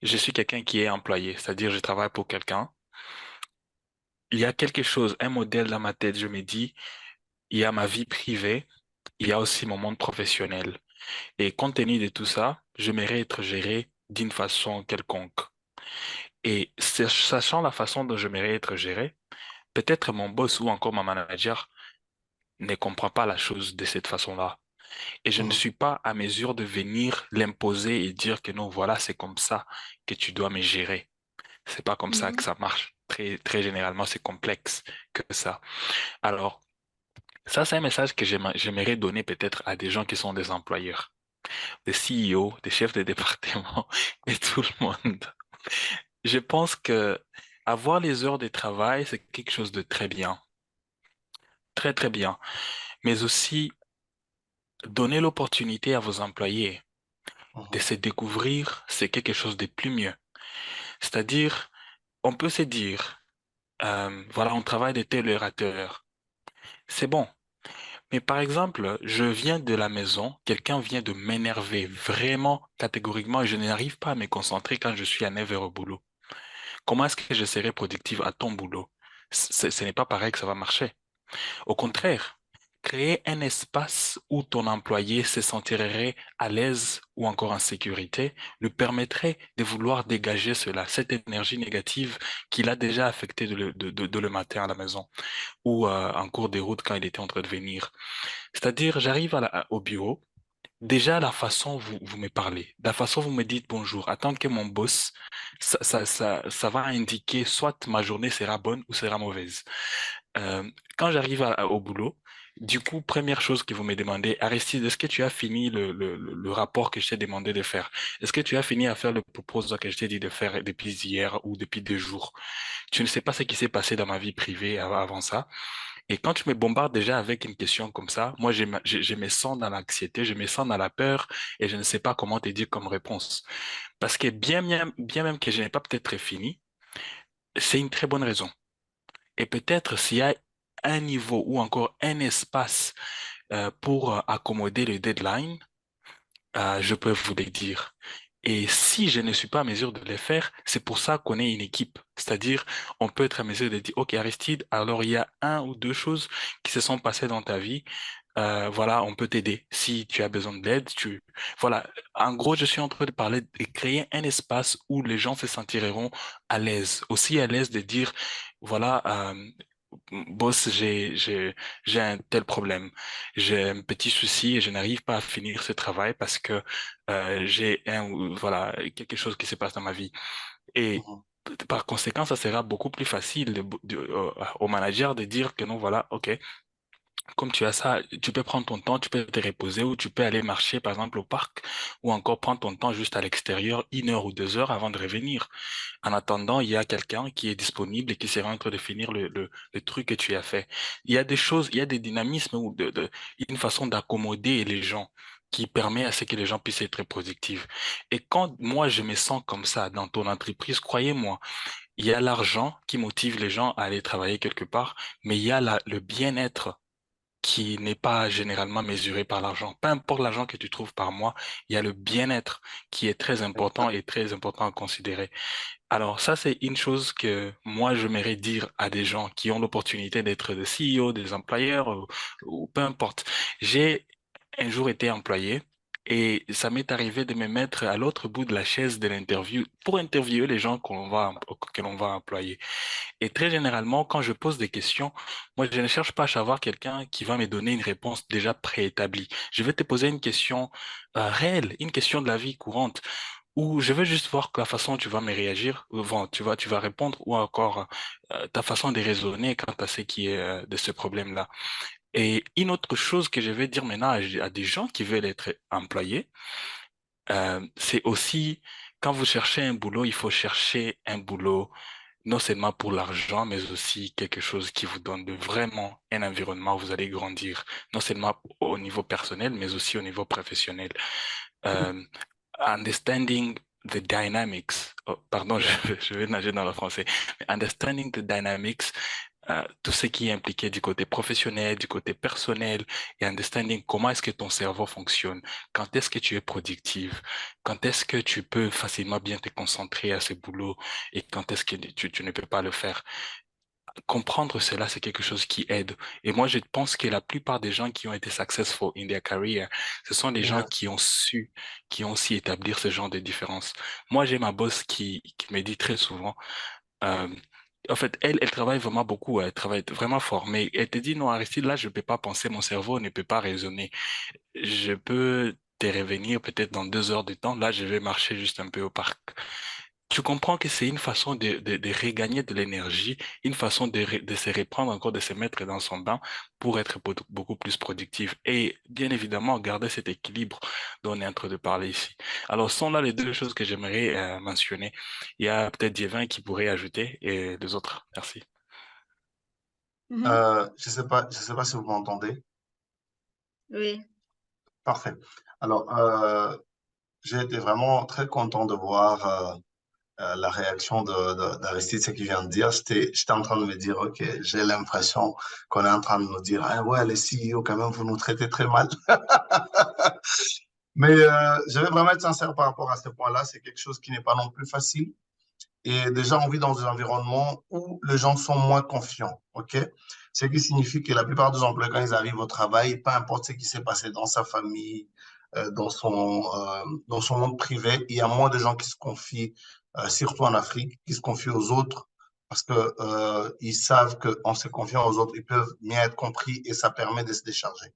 je suis quelqu'un qui est employé, c'est-à-dire je travaille pour quelqu'un. Il y a quelque chose, un modèle dans ma tête, je me dis, il y a ma vie privée, il y a aussi mon monde professionnel. Et compte tenu de tout ça, j'aimerais être géré d'une façon quelconque. Et sachant la façon dont j'aimerais être géré, peut-être mon boss ou encore mon manager ne comprend pas la chose de cette façon-là. Et je ne Mhm. suis pas à mesure de venir l'imposer et dire que non, voilà, c'est comme ça que tu dois me gérer. C'est pas comme ça que Mhm. ça marche. Très, très généralement, c'est complexe que ça. Alors, ça, c'est un message que j'aimerais donner peut-être à des gens qui sont des employeurs, des CEO, des chefs de département et tout le monde. Je pense que avoir les heures de travail, c'est quelque chose de très bien, très, très bien. Mais aussi, donner l'opportunité à vos employés de Mhm. se découvrir, c'est quelque chose de plus mieux. C'est-à-dire, on peut se dire, voilà, on travaille de telle heure à telle heure. C'est bon. Mais par exemple, je viens de la maison, quelqu'un vient de m'énerver vraiment catégoriquement et je n'arrive pas à me concentrer quand je suis à 9 heures au boulot. Comment est-ce que je serai productive à ton boulot? Ce n'est pas pareil que ça va marcher. Au contraire, créer un espace où ton employé se sentirait à l'aise ou encore en sécurité lui permettrait de vouloir dégager cela, cette énergie négative qu'il a déjà affectée de le matin à la maison ou en cours de route quand il était en train de venir. C'est-à-dire, j'arrive au bureau. Déjà, la façon vous me parlez, la façon vous me dites bonjour, attendre que mon boss, ça va indiquer soit ma journée sera bonne ou sera mauvaise. Euh, Quand j'arrive au boulot, du coup, première chose que vous me demandez, Aristide, est-ce que tu as fini le rapport que je t'ai demandé de faire? Est-ce que tu as fini à faire le proposal que je t'ai dit de faire depuis hier ou depuis 2 jours? Tu ne sais pas ce qui s'est passé dans ma vie privée avant ça. Et quand tu me bombardes déjà avec une question comme ça, moi, je me sens dans l'anxiété, je me sens dans la peur et je ne sais pas comment te dire comme réponse. Parce que bien même que je n'ai pas peut-être fini, c'est une très bonne raison. Et peut-être s'il y a un niveau ou encore un espace pour accommoder le deadline, je peux vous le dire. Et si je ne suis pas à mesure de le faire, c'est pour ça qu'on est une équipe. C'est-à-dire, on peut être à mesure de dire, OK, Aristide, alors il y a un ou deux choses qui se sont passées dans ta vie. Voilà, on peut t'aider. Si tu as besoin d'aide, voilà. En gros, je suis en train de parler de créer un espace où les gens se sentiront à l'aise. Aussi à l'aise de dire, voilà, boss, j'ai un tel problème. J'ai un petit souci et je n'arrive pas à finir ce travail parce que j'ai voilà, quelque chose qui se passe dans ma vie. Et Mhm. par conséquent, ça sera beaucoup plus facile au manager de dire que non, voilà, OK, comme tu as ça, tu peux prendre ton temps, tu peux te reposer ou tu peux aller marcher, par exemple, au parc ou encore prendre ton temps juste à l'extérieur, 1 heure ou 2 heures avant de revenir. En attendant, il y a quelqu'un qui est disponible et qui sera en train de finir le truc que tu as fait. Il y a des choses, il y a des dynamismes ou une façon d'accommoder les gens qui permet à ce que les gens puissent être productifs. Et quand moi, je me sens comme ça dans ton entreprise, croyez-moi, il y a l'argent qui motive les gens à aller travailler quelque part, mais il y a le bien-être qui n'est pas généralement mesuré par l'argent. Peu importe l'argent que tu trouves par mois, il y a le bien-être qui est très important Exact. et très important à considérer. Alors ça, c'est une chose que moi, j'aimerais dire à des gens qui ont l'opportunité d'être des CEO, des employeurs ou peu importe. J'ai un jour été employé et ça m'est arrivé de me mettre à l'autre bout de la chaise de l'interview pour interviewer les gens que l'on va employer. Et très généralement, quand je pose des questions, moi, je ne cherche pas à savoir quelqu'un qui va me donner une réponse déjà préétablie. Je vais te poser une question réelle, une question de la vie courante, où je veux juste voir que la façon dont tu vas me réagir, ou bon, tu vas répondre, ou encore ta façon de raisonner quant à ce qui est de ce problème-là. Et une autre chose que je vais dire maintenant à des gens qui veulent être employés, c'est aussi, quand vous cherchez un boulot, il faut chercher un boulot non seulement pour l'argent, mais aussi quelque chose qui vous donne vraiment un environnement où vous allez grandir, non seulement au niveau personnel, mais aussi au niveau professionnel. Euh, understanding the dynamics, oh, pardon, je vais nager dans le français, mais understanding the dynamics, tout ce qui est impliqué du côté professionnel, du côté personnel, et understanding comment est-ce que ton cerveau fonctionne, quand est-ce que tu es productive, quand est-ce que tu peux facilement bien te concentrer à ce boulot, et quand est-ce que tu ne peux pas le faire. Comprendre cela, c'est quelque chose qui aide. Et moi, je pense que la plupart des gens qui ont été successful in their career, ce sont des gens Yes. qui ont su établir ce genre de différence. Moi, j'ai ma boss qui me dit très souvent, euh, en fait, elle travaille vraiment beaucoup, elle travaille vraiment fort, mais elle te dit, non, Aristide, là, je ne peux pas penser, mon cerveau ne peut pas raisonner. Je peux te revenir peut-être dans 2 heures de temps, là, je vais marcher juste un peu au parc. Tu comprends que c'est une façon de regagner de l'énergie, une façon de se reprendre encore, de se mettre dans son bain pour être beaucoup plus productif. Et bien évidemment, garder cet équilibre dont on est en train de parler ici. Alors, ce sont là les deux choses que j'aimerais mentionner. Il y a peut-être Dievin qui pourrait ajouter et les autres. Merci. Mhm. Je sais pas si vous m'entendez. Oui. Parfait. Alors, j'ai été vraiment très content de voir la réaction d'Aristide, ce qu'il vient de dire. J'étais en train de me dire, OK, j'ai l'impression qu'on est en train de nous dire, ah ouais, les CEO, quand même, vous nous traitez très mal. Mais je vais vraiment être sincère par rapport à ce point-là. C'est quelque chose qui n'est pas non plus facile. Et déjà, on vit dans un environnement où les gens sont moins confiants. OK? Ce qui signifie que la plupart des employés, quand ils arrivent au travail, peu importe ce qui s'est passé dans sa famille, dans son monde privé, il y a moins de gens qui se confient, surtout en Afrique, qui se confient aux autres parce que ils savent qu'en se confiant aux autres, ils peuvent mieux être compris et ça permet de se décharger.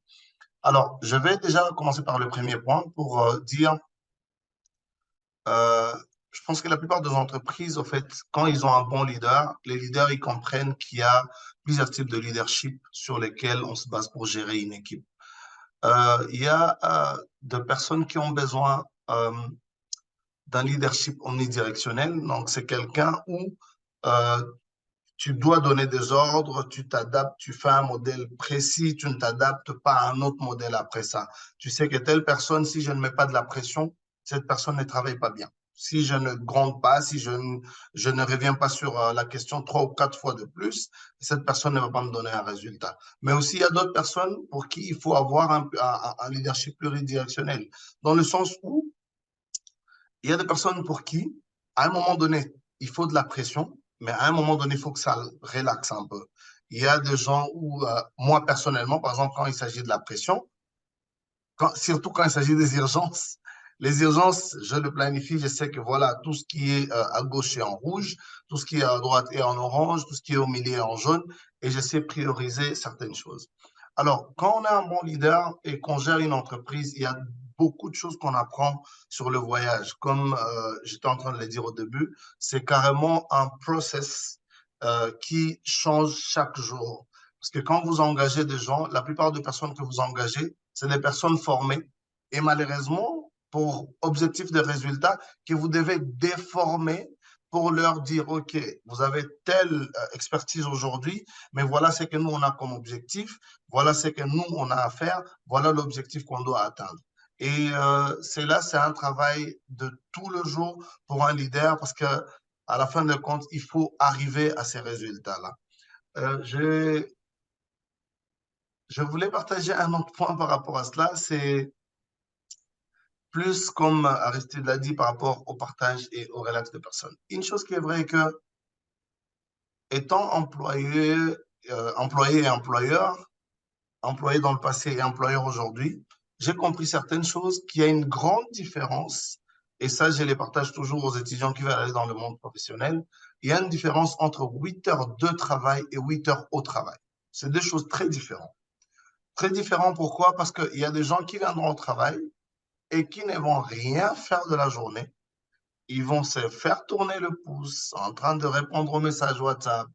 Alors, je vais déjà commencer par le premier point pour dire euh, je pense que la plupart des entreprises, en fait, quand ils ont un bon leader, les leaders, ils comprennent qu'il y a plusieurs types de leadership sur lesquels on se base pour gérer une équipe. Il y a des personnes qui ont besoin d'un leadership omnidirectionnel. Donc, c'est quelqu'un où euh, tu dois donner des ordres, tu t'adaptes, tu fais un modèle précis, tu ne t'adaptes pas à un autre modèle après ça. Tu sais que telle personne, si je ne mets pas de la pression, cette personne ne travaille pas bien. Si je ne gronde pas, si je ne reviens pas sur la question 3 ou 4 fois de plus, cette personne ne va pas me donner un résultat. Mais aussi, il y a d'autres personnes pour qui il faut avoir un leadership pluridirectionnel, dans le sens où il y a des personnes pour qui, à un moment donné, il faut de la pression, mais à un moment donné, il faut que ça relaxe un peu. Il y a des gens où, moi personnellement, par exemple, quand il s'agit de la pression, surtout quand il s'agit des urgences, les urgences, je le planifie, je sais que voilà, tout ce qui est à gauche est en rouge, tout ce qui est à droite est en orange, tout ce qui est au milieu est en jaune, et je sais prioriser certaines choses. Alors, quand on est un bon leader et qu'on gère une entreprise, il y a beaucoup de choses qu'on apprend sur le voyage. Comme j'étais en train de le dire au début, c'est carrément un process qui change chaque jour. Parce que quand vous engagez des gens, la plupart des personnes que vous engagez, c'est des personnes formées. Et malheureusement, pour objectif de résultat, que vous devez déformer pour leur dire, OK, vous avez telle expertise aujourd'hui, mais voilà ce que nous, on a comme objectif, voilà ce que nous, on a à faire, voilà l'objectif qu'on doit atteindre. Et c'est un travail de tout le jour pour un leader parce que à la fin de compte, il faut arriver à ces résultats-là. Euh, je, je voulais partager un autre point par rapport à cela, c'est plus comme Aristide l'a dit par rapport au partage et au relax de personnes. Une chose qui est vraie est que étant employé et employeur, employé dans le passé et employeur aujourd'hui, j'ai compris certaines choses, qu'il y a une grande différence, et ça, je les partage toujours aux étudiants qui veulent aller dans le monde professionnel. Il y a une différence entre 8 heures de travail et 8 heures au travail. C'est deux choses très différentes. Très différentes, pourquoi? Parce qu'il y a des gens qui viendront au travail et qui ne vont rien faire de la journée. Ils vont se faire tourner le pouce en train de répondre aux messages WhatsApp,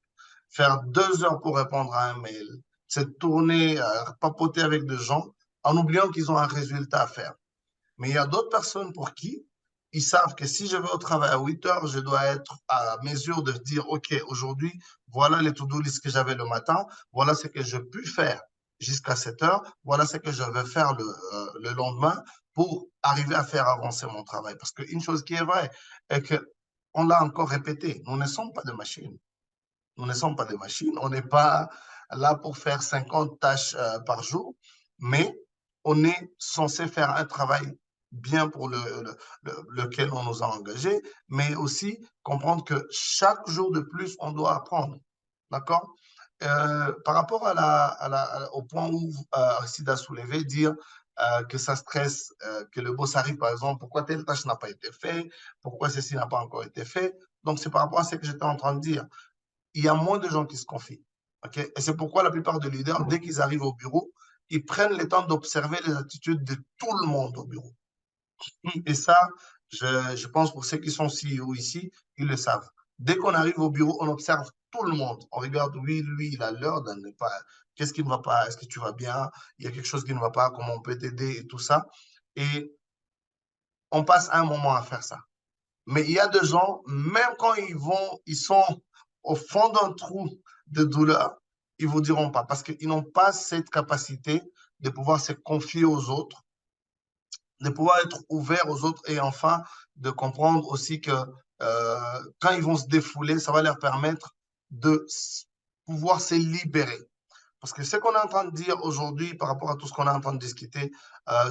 faire 2 heures pour répondre à un mail, se tourner, papoter avec des gens en oubliant qu'ils ont un résultat à faire. Mais il y a d'autres personnes pour qui ils savent que si je vais au travail à 8 heures, je dois être à mesure de dire, OK, aujourd'hui, voilà les to-do list que j'avais le matin, voilà ce que je peux faire jusqu'à 7 heures, voilà ce que je vais faire le lendemain pour arriver à faire avancer mon travail. Parce qu'une chose qui est vraie est que, on l'a encore répété, nous ne sommes pas des machines. Nous ne sommes pas des machines, on n'est pas là pour faire 50 tâches par jour, mais on est censé faire un travail bien pour lequel on nous a engagés, mais aussi comprendre que chaque jour de plus, on doit apprendre. D'accord? Par rapport au point où Aristide a soulevé, dire que ça stresse, que le boss arrive, par exemple, pourquoi telle tâche n'a pas été faite, pourquoi ceci n'a pas encore été fait. Donc, c'est par rapport à ce que j'étais en train de dire. Il y a moins de gens qui se confient. Okay? Et c'est pourquoi la plupart des leaders, dès qu'ils arrivent au bureau, ils prennent le temps d'observer les attitudes de tout le monde au bureau. Et ça, je pense pour ceux qui sont CEO ici, ils le savent. Dès qu'on arrive au bureau, on observe tout le monde. On regarde, oui, lui, il a l'heure de ne pas. Qu'est-ce qui ne va pas? Est-ce que tu vas bien? Il y a quelque chose qui ne va pas? Comment on peut t'aider? Et tout ça. Et on passe un moment à faire ça. Mais il y a des gens, même quand ils sont au fond d'un trou de douleur, ils ne vous diront pas parce qu'ils n'ont pas cette capacité de pouvoir se confier aux autres, de pouvoir être ouverts aux autres et enfin de comprendre aussi que quand ils vont se défouler, ça va leur permettre de pouvoir se libérer. Parce que ce qu'on est en train de dire aujourd'hui par rapport à tout ce qu'on est en train de discuter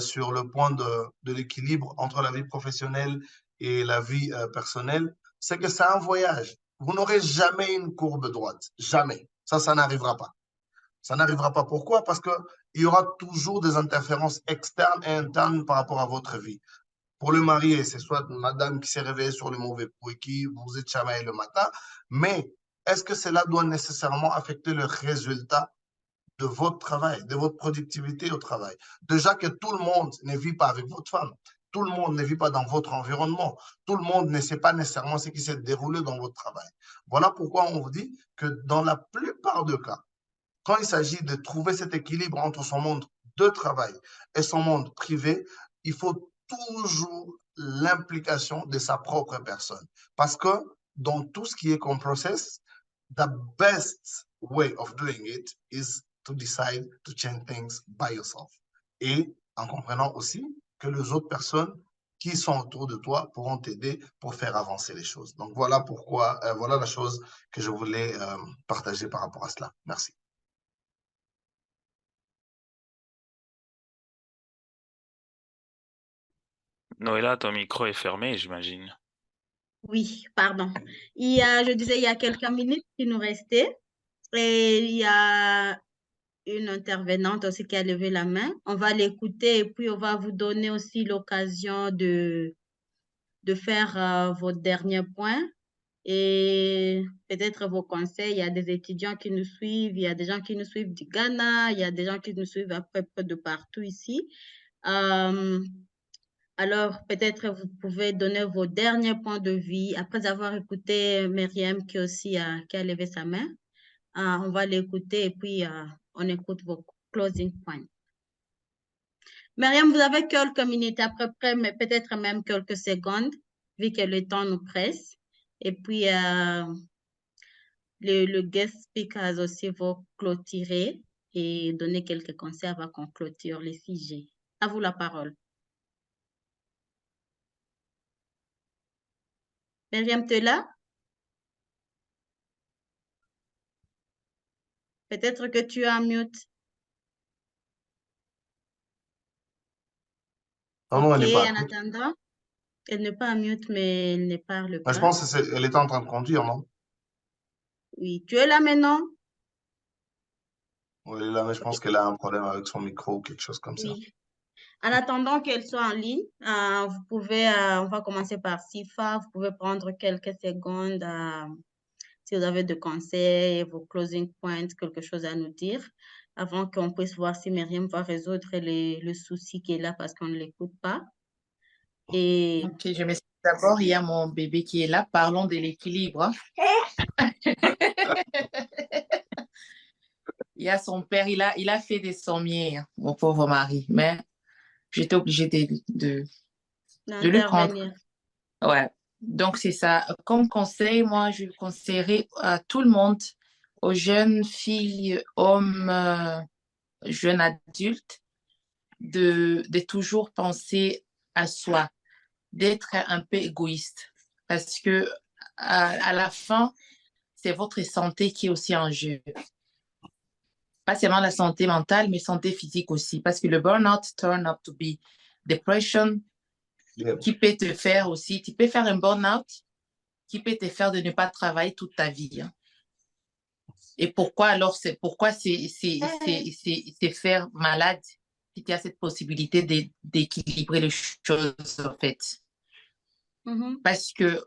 sur le point de l'équilibre entre la vie professionnelle et la vie personnelle, c'est que c'est un voyage. Vous n'aurez jamais une courbe droite. Jamais. Ça n'arrivera pas. Ça n'arrivera pas. Pourquoi? Parce qu'il y aura toujours des interférences externes et internes par rapport à votre vie. Pour le marié, c'est soit madame qui s'est réveillée sur le mauvais coup et qui vous êtes chamaillé le matin, mais est-ce que cela doit nécessairement affecter le résultat de votre travail, de votre productivité au travail? Déjà que tout le monde ne vit pas avec votre femme, tout le monde ne vit pas dans votre environnement, tout le monde ne sait pas nécessairement ce qui s'est déroulé dans votre travail. Voilà pourquoi on vous dit que dans la plupart des cas, quand il s'agit de trouver cet équilibre entre son monde de travail et son monde privé, il faut toujours l'implication de sa propre personne. Parce que dans tout ce qui est comme process, the best way of doing it is to decide to change things by yourself. Et en comprenant aussi que les autres personnes qui sont autour de toi pourront t'aider pour faire avancer les choses. Donc voilà pourquoi, voilà la chose que je voulais partager par rapport à cela. Merci. Noëlla, ton micro est fermé, j'imagine. Oui, pardon. Je disais, il y a quelques minutes qui nous restaient et il y a une intervenante aussi qui a levé la main. On va l'écouter et puis on va vous donner aussi l'occasion de faire vos derniers points et peut-être vos conseils. Il y a des étudiants qui nous suivent, il y a des gens qui nous suivent du Ghana, il y a des gens qui nous suivent à peu près de partout ici. Alors, peut-être vous pouvez donner vos derniers points de vue après avoir écouté Myriam qui aussi qui a levé sa main. On va l'écouter et puis on écoute vos closing points. Myriam, vous avez quelques minutes à peu près, mais peut-être même quelques secondes, vu que le temps nous presse. Et puis, le guest speaker aussi va clôturer et donner quelques conseils avant qu'on clôture les sujets. À vous la parole. Myriam, tu es là? Peut-être que tu es en mute. Non, elle Ok, n'est pas. en attendant, elle n'est pas en mute, mais elle ne parle Je pas. pense qu'elle était en train de conduire, non? Oui, tu es là maintenant? Oui, elle est là, mais je pense qu'elle a un problème avec son micro ou quelque chose comme ça. Oui. En attendant qu'elle soit en ligne, vous pouvez, on va commencer par Sifa, vous pouvez prendre quelques secondes si vous avez des conseils, vos closing points, quelque chose à nous dire, avant qu'on puisse voir si Myriam va résoudre le souci qui est là parce qu'on ne l'écoute pas. Et Ok, je m'excuse d'abord, il y a mon bébé qui est là. Parlons de l'équilibre. Il y a son père, il a fait des sommiers, mon pauvre mari, mais j'étais obligée de lui prendre. d'intervenir. Ouais. Donc, c'est ça. Comme conseil, moi, je conseillerais à tout le monde, aux jeunes filles, hommes, jeunes adultes, de toujours penser à soi, d'être un peu égoïste. Parce que à la fin, c'est votre santé qui est aussi en jeu. Pas seulement la santé mentale, mais santé physique aussi. Parce que le burn-out turn up to be depression, Yeah. qui peut te faire aussi, tu peux faire un burn-out qui peut te faire de ne pas travailler toute ta vie. Hein. Et pourquoi alors, c'est faire malade si tu as cette possibilité d'équilibrer les choses, en fait. Parce que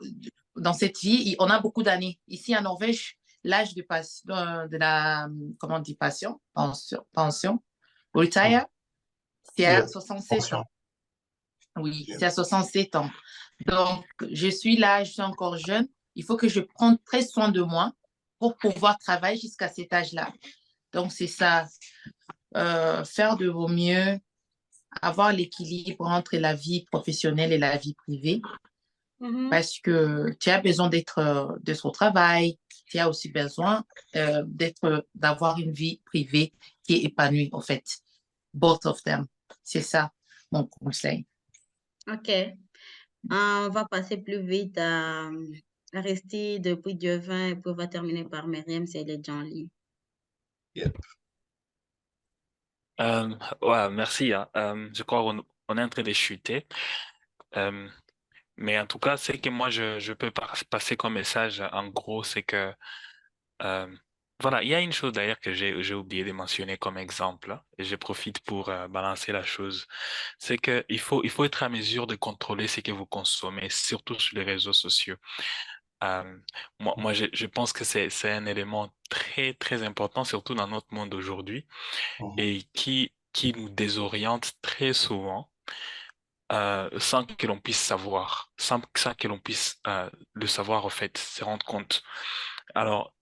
dans cette vie, on a beaucoup d'années. Ici, en Norvège, l'âge de la, comment on dit, pension, retire, c'est à Yeah. 67 Attention. ans. Oui, Yeah. c'est à 67 ans. Donc, je suis là, je suis encore jeune. Il faut que je prenne très soin de moi pour pouvoir travailler jusqu'à cet âge-là. Donc, c'est ça, faire de vos mieux, avoir l'équilibre entre la vie professionnelle et la vie privée, parce que tu as besoin d'être au travail, tu as aussi besoin d'avoir une vie privée qui est épanouie, en fait. Both of them. C'est ça, mon conseil. Ok. On va passer plus vite à Aristide, puis Dieuvain, et puis on va terminer par Myriam, c'est les gens libres. Yeah. Ouais, merci. Hein. Je crois qu'on est en train de chuter. Euh, mais en tout cas, ce que moi, je peux passer comme message, en gros, c'est que, euh, voilà, il y a une chose d'ailleurs que j'ai oublié de mentionner comme exemple, hein, et je profite pour balancer la chose. C'est que il faut être à mesure de contrôler ce que vous consommez, surtout sur les réseaux sociaux. Euh, moi, je pense que c'est un élément très, très important, surtout dans notre monde d'aujourd'hui, Mhm. et qui nous désoriente très souvent sans que l'on puisse savoir, sans que l'on puisse le savoir, en fait, se rendre compte. Alors,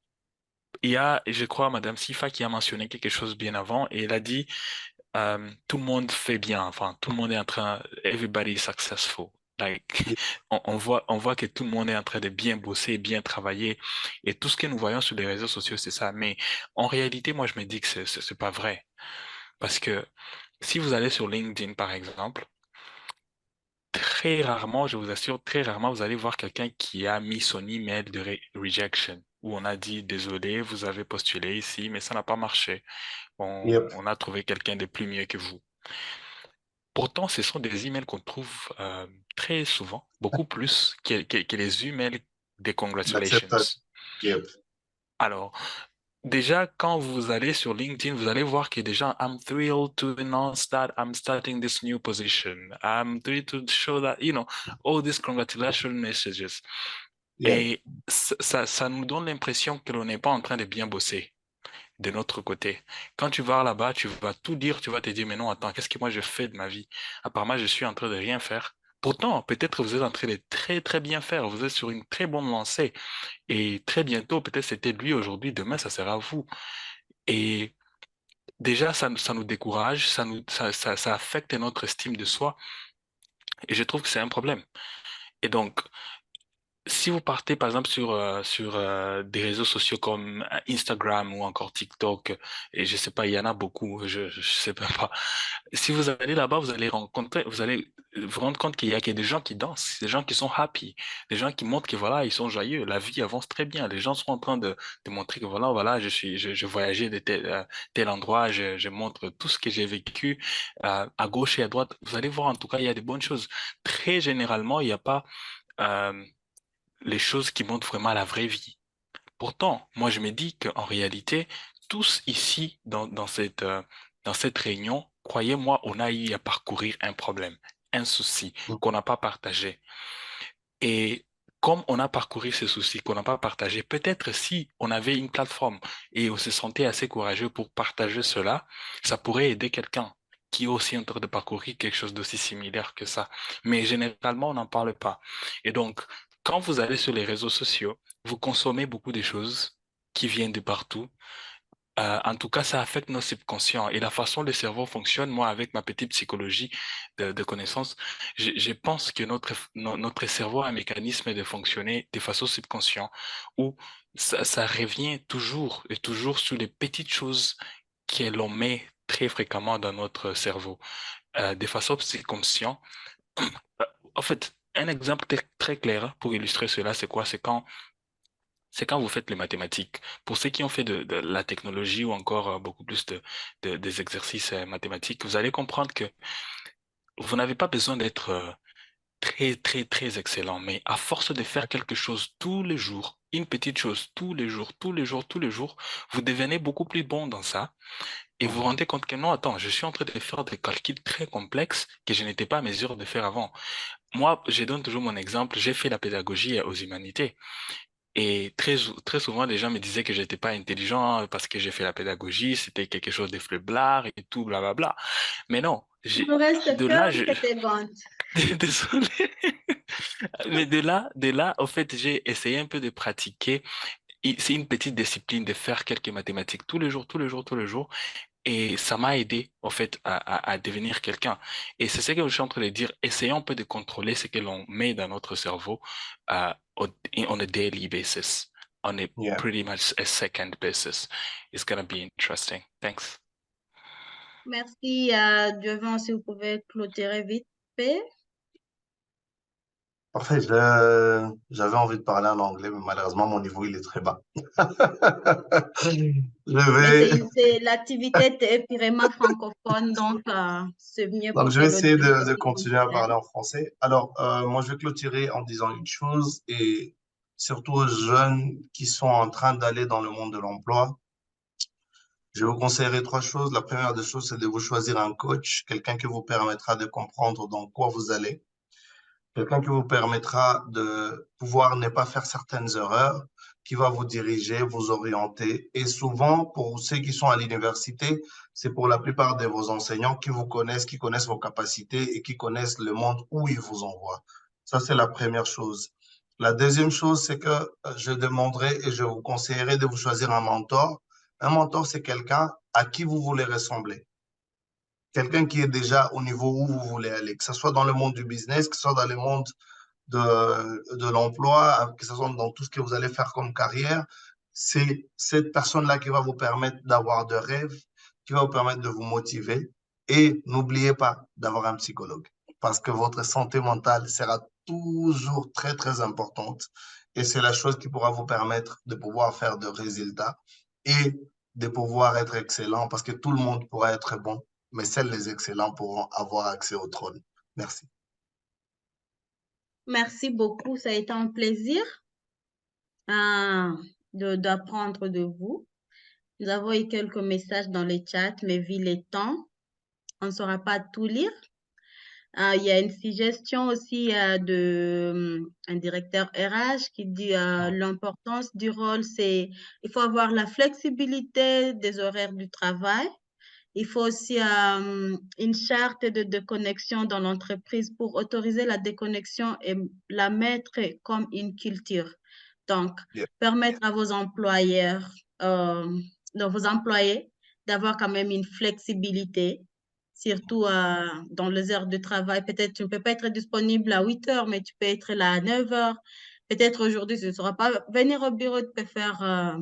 il y a, je crois, Madame Sifa qui a mentionné quelque chose bien avant, et elle a dit, tout le monde fait bien, enfin, tout le monde est en train, everybody is successful. Like, Yeah. on voit que tout le monde est en train de bien bosser, bien travailler, et tout ce que nous voyons sur les réseaux sociaux, c'est ça. Mais en réalité, moi, je me dis que c'est pas vrai. Parce que si vous allez sur LinkedIn, par exemple, très rarement, je vous assure, très rarement, vous allez voir quelqu'un qui a mis son email de rejection, où on a dit, désolé, vous avez postulé ici, mais ça n'a pas marché. On, Yep. on a trouvé quelqu'un de plus mieux que vous. Pourtant, ce sont des emails qu'on trouve très souvent, beaucoup plus que les emails des congratulations. L'acceptation. Yep. Alors, déjà, quand vous allez sur LinkedIn, vous allez voir que déjà, I'm thrilled to announce that I'm starting this new position. I'm thrilled to show that, all these congratulations messages. Yep. Et ça nous donne l'impression que l'on n'est pas en train de bien bosser de notre côté. Quand tu vas là-bas, tu vas tout dire, tu vas te dire, mais non, attends, qu'est-ce que moi je fais de ma vie? Apparemment, je suis en train de rien faire. Pourtant, peut-être vous êtes en train de très, très bien faire. Vous êtes sur une très bonne lancée. Et très bientôt, peut-être c'était lui aujourd'hui, demain, ça sera vous. Et déjà, ça nous décourage, ça affecte notre estime de soi. Et je trouve que c'est un problème. Et donc, si vous partez par exemple sur des réseaux sociaux comme Instagram ou encore TikTok, et je sais pas, il y en a beaucoup, je sais même pas. Si vous allez là-bas, vous allez vous rendre compte qu'il y a des gens qui dansent, des gens qui sont happy, des gens qui montrent que voilà, ils sont joyeux, la vie avance très bien. Les gens sont en train de montrer que voilà, je voyageais de tel endroit, je montre tout ce que j'ai vécu à gauche et à droite. Vous allez voir, en tout cas, il y a des bonnes choses. Très généralement, il n'y a pas euh, les choses qui montrent vraiment la vraie vie. Pourtant, moi, je me dis qu'en réalité, tous ici, dans cette réunion, croyez-moi, on a eu à parcourir un problème, un souci qu'on n'a pas partagé. Et comme on a parcouru ce souci qu'on n'a pas partagé, peut-être si on avait une plateforme et on se sentait assez courageux pour partager cela, ça pourrait aider quelqu'un qui est aussi en train de parcourir quelque chose d'aussi similaire que ça. Mais généralement, on n'en parle pas. Et donc, quand vous allez sur les réseaux sociaux, vous consommez beaucoup de choses qui viennent de partout. En tout cas, ça affecte nos subconscients et la façon dont le cerveau fonctionne. Moi, avec ma petite psychologie de connaissances, je pense que notre cerveau a un mécanisme de fonctionner de façon subconsciente où ça revient toujours et toujours sur les petites choses que l'on met très fréquemment dans notre cerveau. De façon subconsciente. En fait, un exemple très clair hein, pour illustrer cela, c'est quoi? C'est quand vous faites les mathématiques. Pour ceux qui ont fait de la technologie ou encore beaucoup plus des exercices mathématiques, vous allez comprendre que vous n'avez pas besoin d'être très excellent, mais à force de faire quelque chose tous les jours, une petite chose tous les jours, vous devenez beaucoup plus bon dans ça et vous vous rendez compte que non, attends, je suis en train de faire des calculs très complexes que je n'étais pas à mesure de faire avant. Moi, je donne toujours mon exemple, j'ai fait la pédagogie aux humanités. Et très souvent, les gens me disaient que j'étais pas intelligent parce que j'ai fait la pédagogie, c'était quelque chose de flemmard et tout, blablabla. Mais non, Il nous reste de là, 30 secondes. désolé. Mais de là, au fait, j'ai essayé un peu de pratiquer. C'est une petite discipline de faire quelques mathématiques tous les jours, tous les jours, tous les jours. Et ça m'a aidé, en fait, à devenir quelqu'un. Et c'est ce que je suis en train de dire. Essayons un peu de contrôler ce que l'on met dans notre cerveau on a daily basis, on a Yeah. pretty much a second basis. It's going to be interesting. Thanks. Merci, Dieuvan, si vous pouvez clôturer vite fait. Parfait, j'avais envie de parler en anglais, mais malheureusement, mon niveau, il est très bas. Mais l'activité est purement francophone, donc c'est mieux Donc, pour je que vais essayer l'audience de aussi continuer à comprenne. parler en français. Alors, moi, je vais clôturer en disant une chose, et surtout aux jeunes qui sont en train d'aller dans le monde de l'emploi. Je vous conseillerais trois choses. La première des choses, c'est de vous choisir un coach, quelqu'un qui vous permettra de comprendre dans quoi vous allez, quelqu'un qui vous permettra de pouvoir ne pas faire certaines erreurs, qui va vous diriger, vous orienter. Et souvent, pour ceux qui sont à l'université, c'est pour la plupart de vos enseignants qui connaissent vos capacités et qui connaissent le monde où ils vous envoient. Ça, c'est la première chose. La deuxième chose, c'est que je demanderai et je vous conseillerais de vous choisir un mentor. Un mentor, c'est quelqu'un à qui vous voulez ressembler. Quelqu'un qui est déjà au niveau où vous voulez aller, que ce soit dans le monde du business, que ce soit dans le monde de l'emploi, que ce soit dans tout ce que vous allez faire comme carrière. C'est cette personne-là qui va vous permettre d'avoir de rêves, qui va vous permettre de vous motiver. Et n'oubliez pas d'avoir un psychologue, parce que votre santé mentale sera toujours très importante. Et c'est la chose qui pourra vous permettre de pouvoir faire de résultats et de pouvoir être excellent, parce que tout le monde pourra être bon, mais seuls les excellents pourront avoir accès au trône. Merci. Merci beaucoup, ça a été un plaisir d'apprendre de vous. Nous avons eu quelques messages dans les chats, mais vu les temps, on ne saura pas tout lire. Il y a une suggestion aussi de un directeur RH qui dit l'importance du rôle, c'est il faut avoir la flexibilité des horaires du travail. Il faut aussi une charte de connexion dans l'entreprise pour autoriser la déconnexion et la mettre comme une culture. Donc, Yeah. permettre à vos employeurs, vos employés d'avoir quand même une flexibilité, surtout dans les heures de travail. Peut-être tu ne peux pas être disponible à 8 heures, mais tu peux être là à 9 heures. Peut-être aujourd'hui, tu ne sauras pas venir au bureau, tu peux faire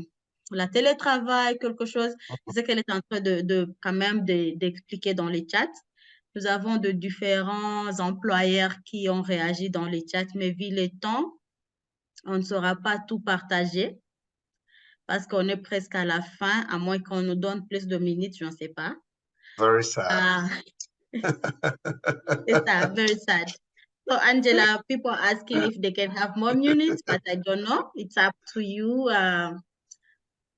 la télétravail, quelque chose. C'est ce qu'elle est en train quand même d'expliquer dans les chats. Nous avons de différents employeurs qui ont réagi dans les chats, mais vu le temps, on ne saura pas tout partager parce qu'on est presque à la fin, à moins qu'on nous donne plus de minutes, je ne sais pas. Very sad. It's sad, very sad. So, Angela, people are asking if they can have more minutes, but I don't know. It's up to you.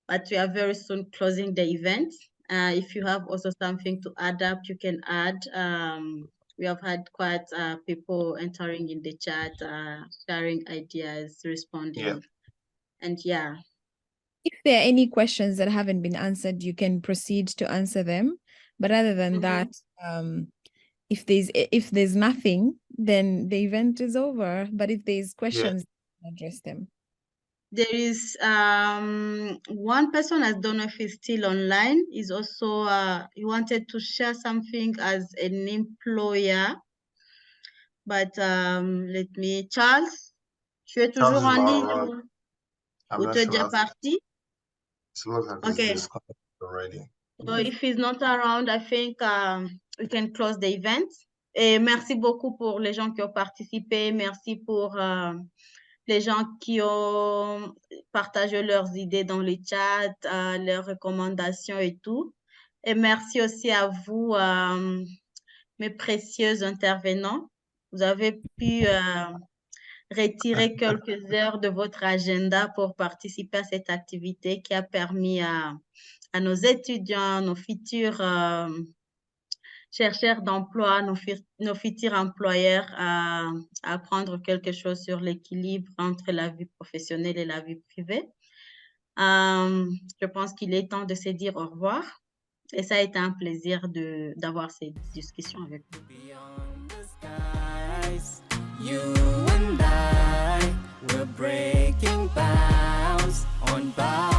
But we are very soon closing the event. If you have also something to add up, you can add. We have had quite people entering in the chat, sharing ideas, responding. Yeah. And yeah. If there are any questions that haven't been answered, you can proceed to answer them. But other than that, if there's nothing, then the event is over. But if there's questions, address them. there is one person, I don't know if he's still online, is also he wanted to share something as an employer, but let me, Charles, tu es Charles toujours is en not ligne around. I'm ou not tu es sure. déjà parti? It looks like he's Okay, disconnected already. so if he's not around, I think we can close the event. Et merci beaucoup pour les gens qui ont participé, merci pour les gens qui ont partagé leurs idées dans le chat, leurs recommandations et tout. Et merci aussi à vous, mes précieux intervenants. Vous avez pu retirer quelques heures de votre agenda pour participer à cette activité qui a permis à nos étudiants, nos futurs chercheurs d'emploi, nos futurs employeurs à apprendre quelque chose sur l'équilibre entre la vie professionnelle et la vie privée. Je pense qu'il est temps de se dire au revoir. Et ça a été un plaisir d'avoir cette discussion avec vous. Beyond the skies, you and I, we're breaking bounds on bounds.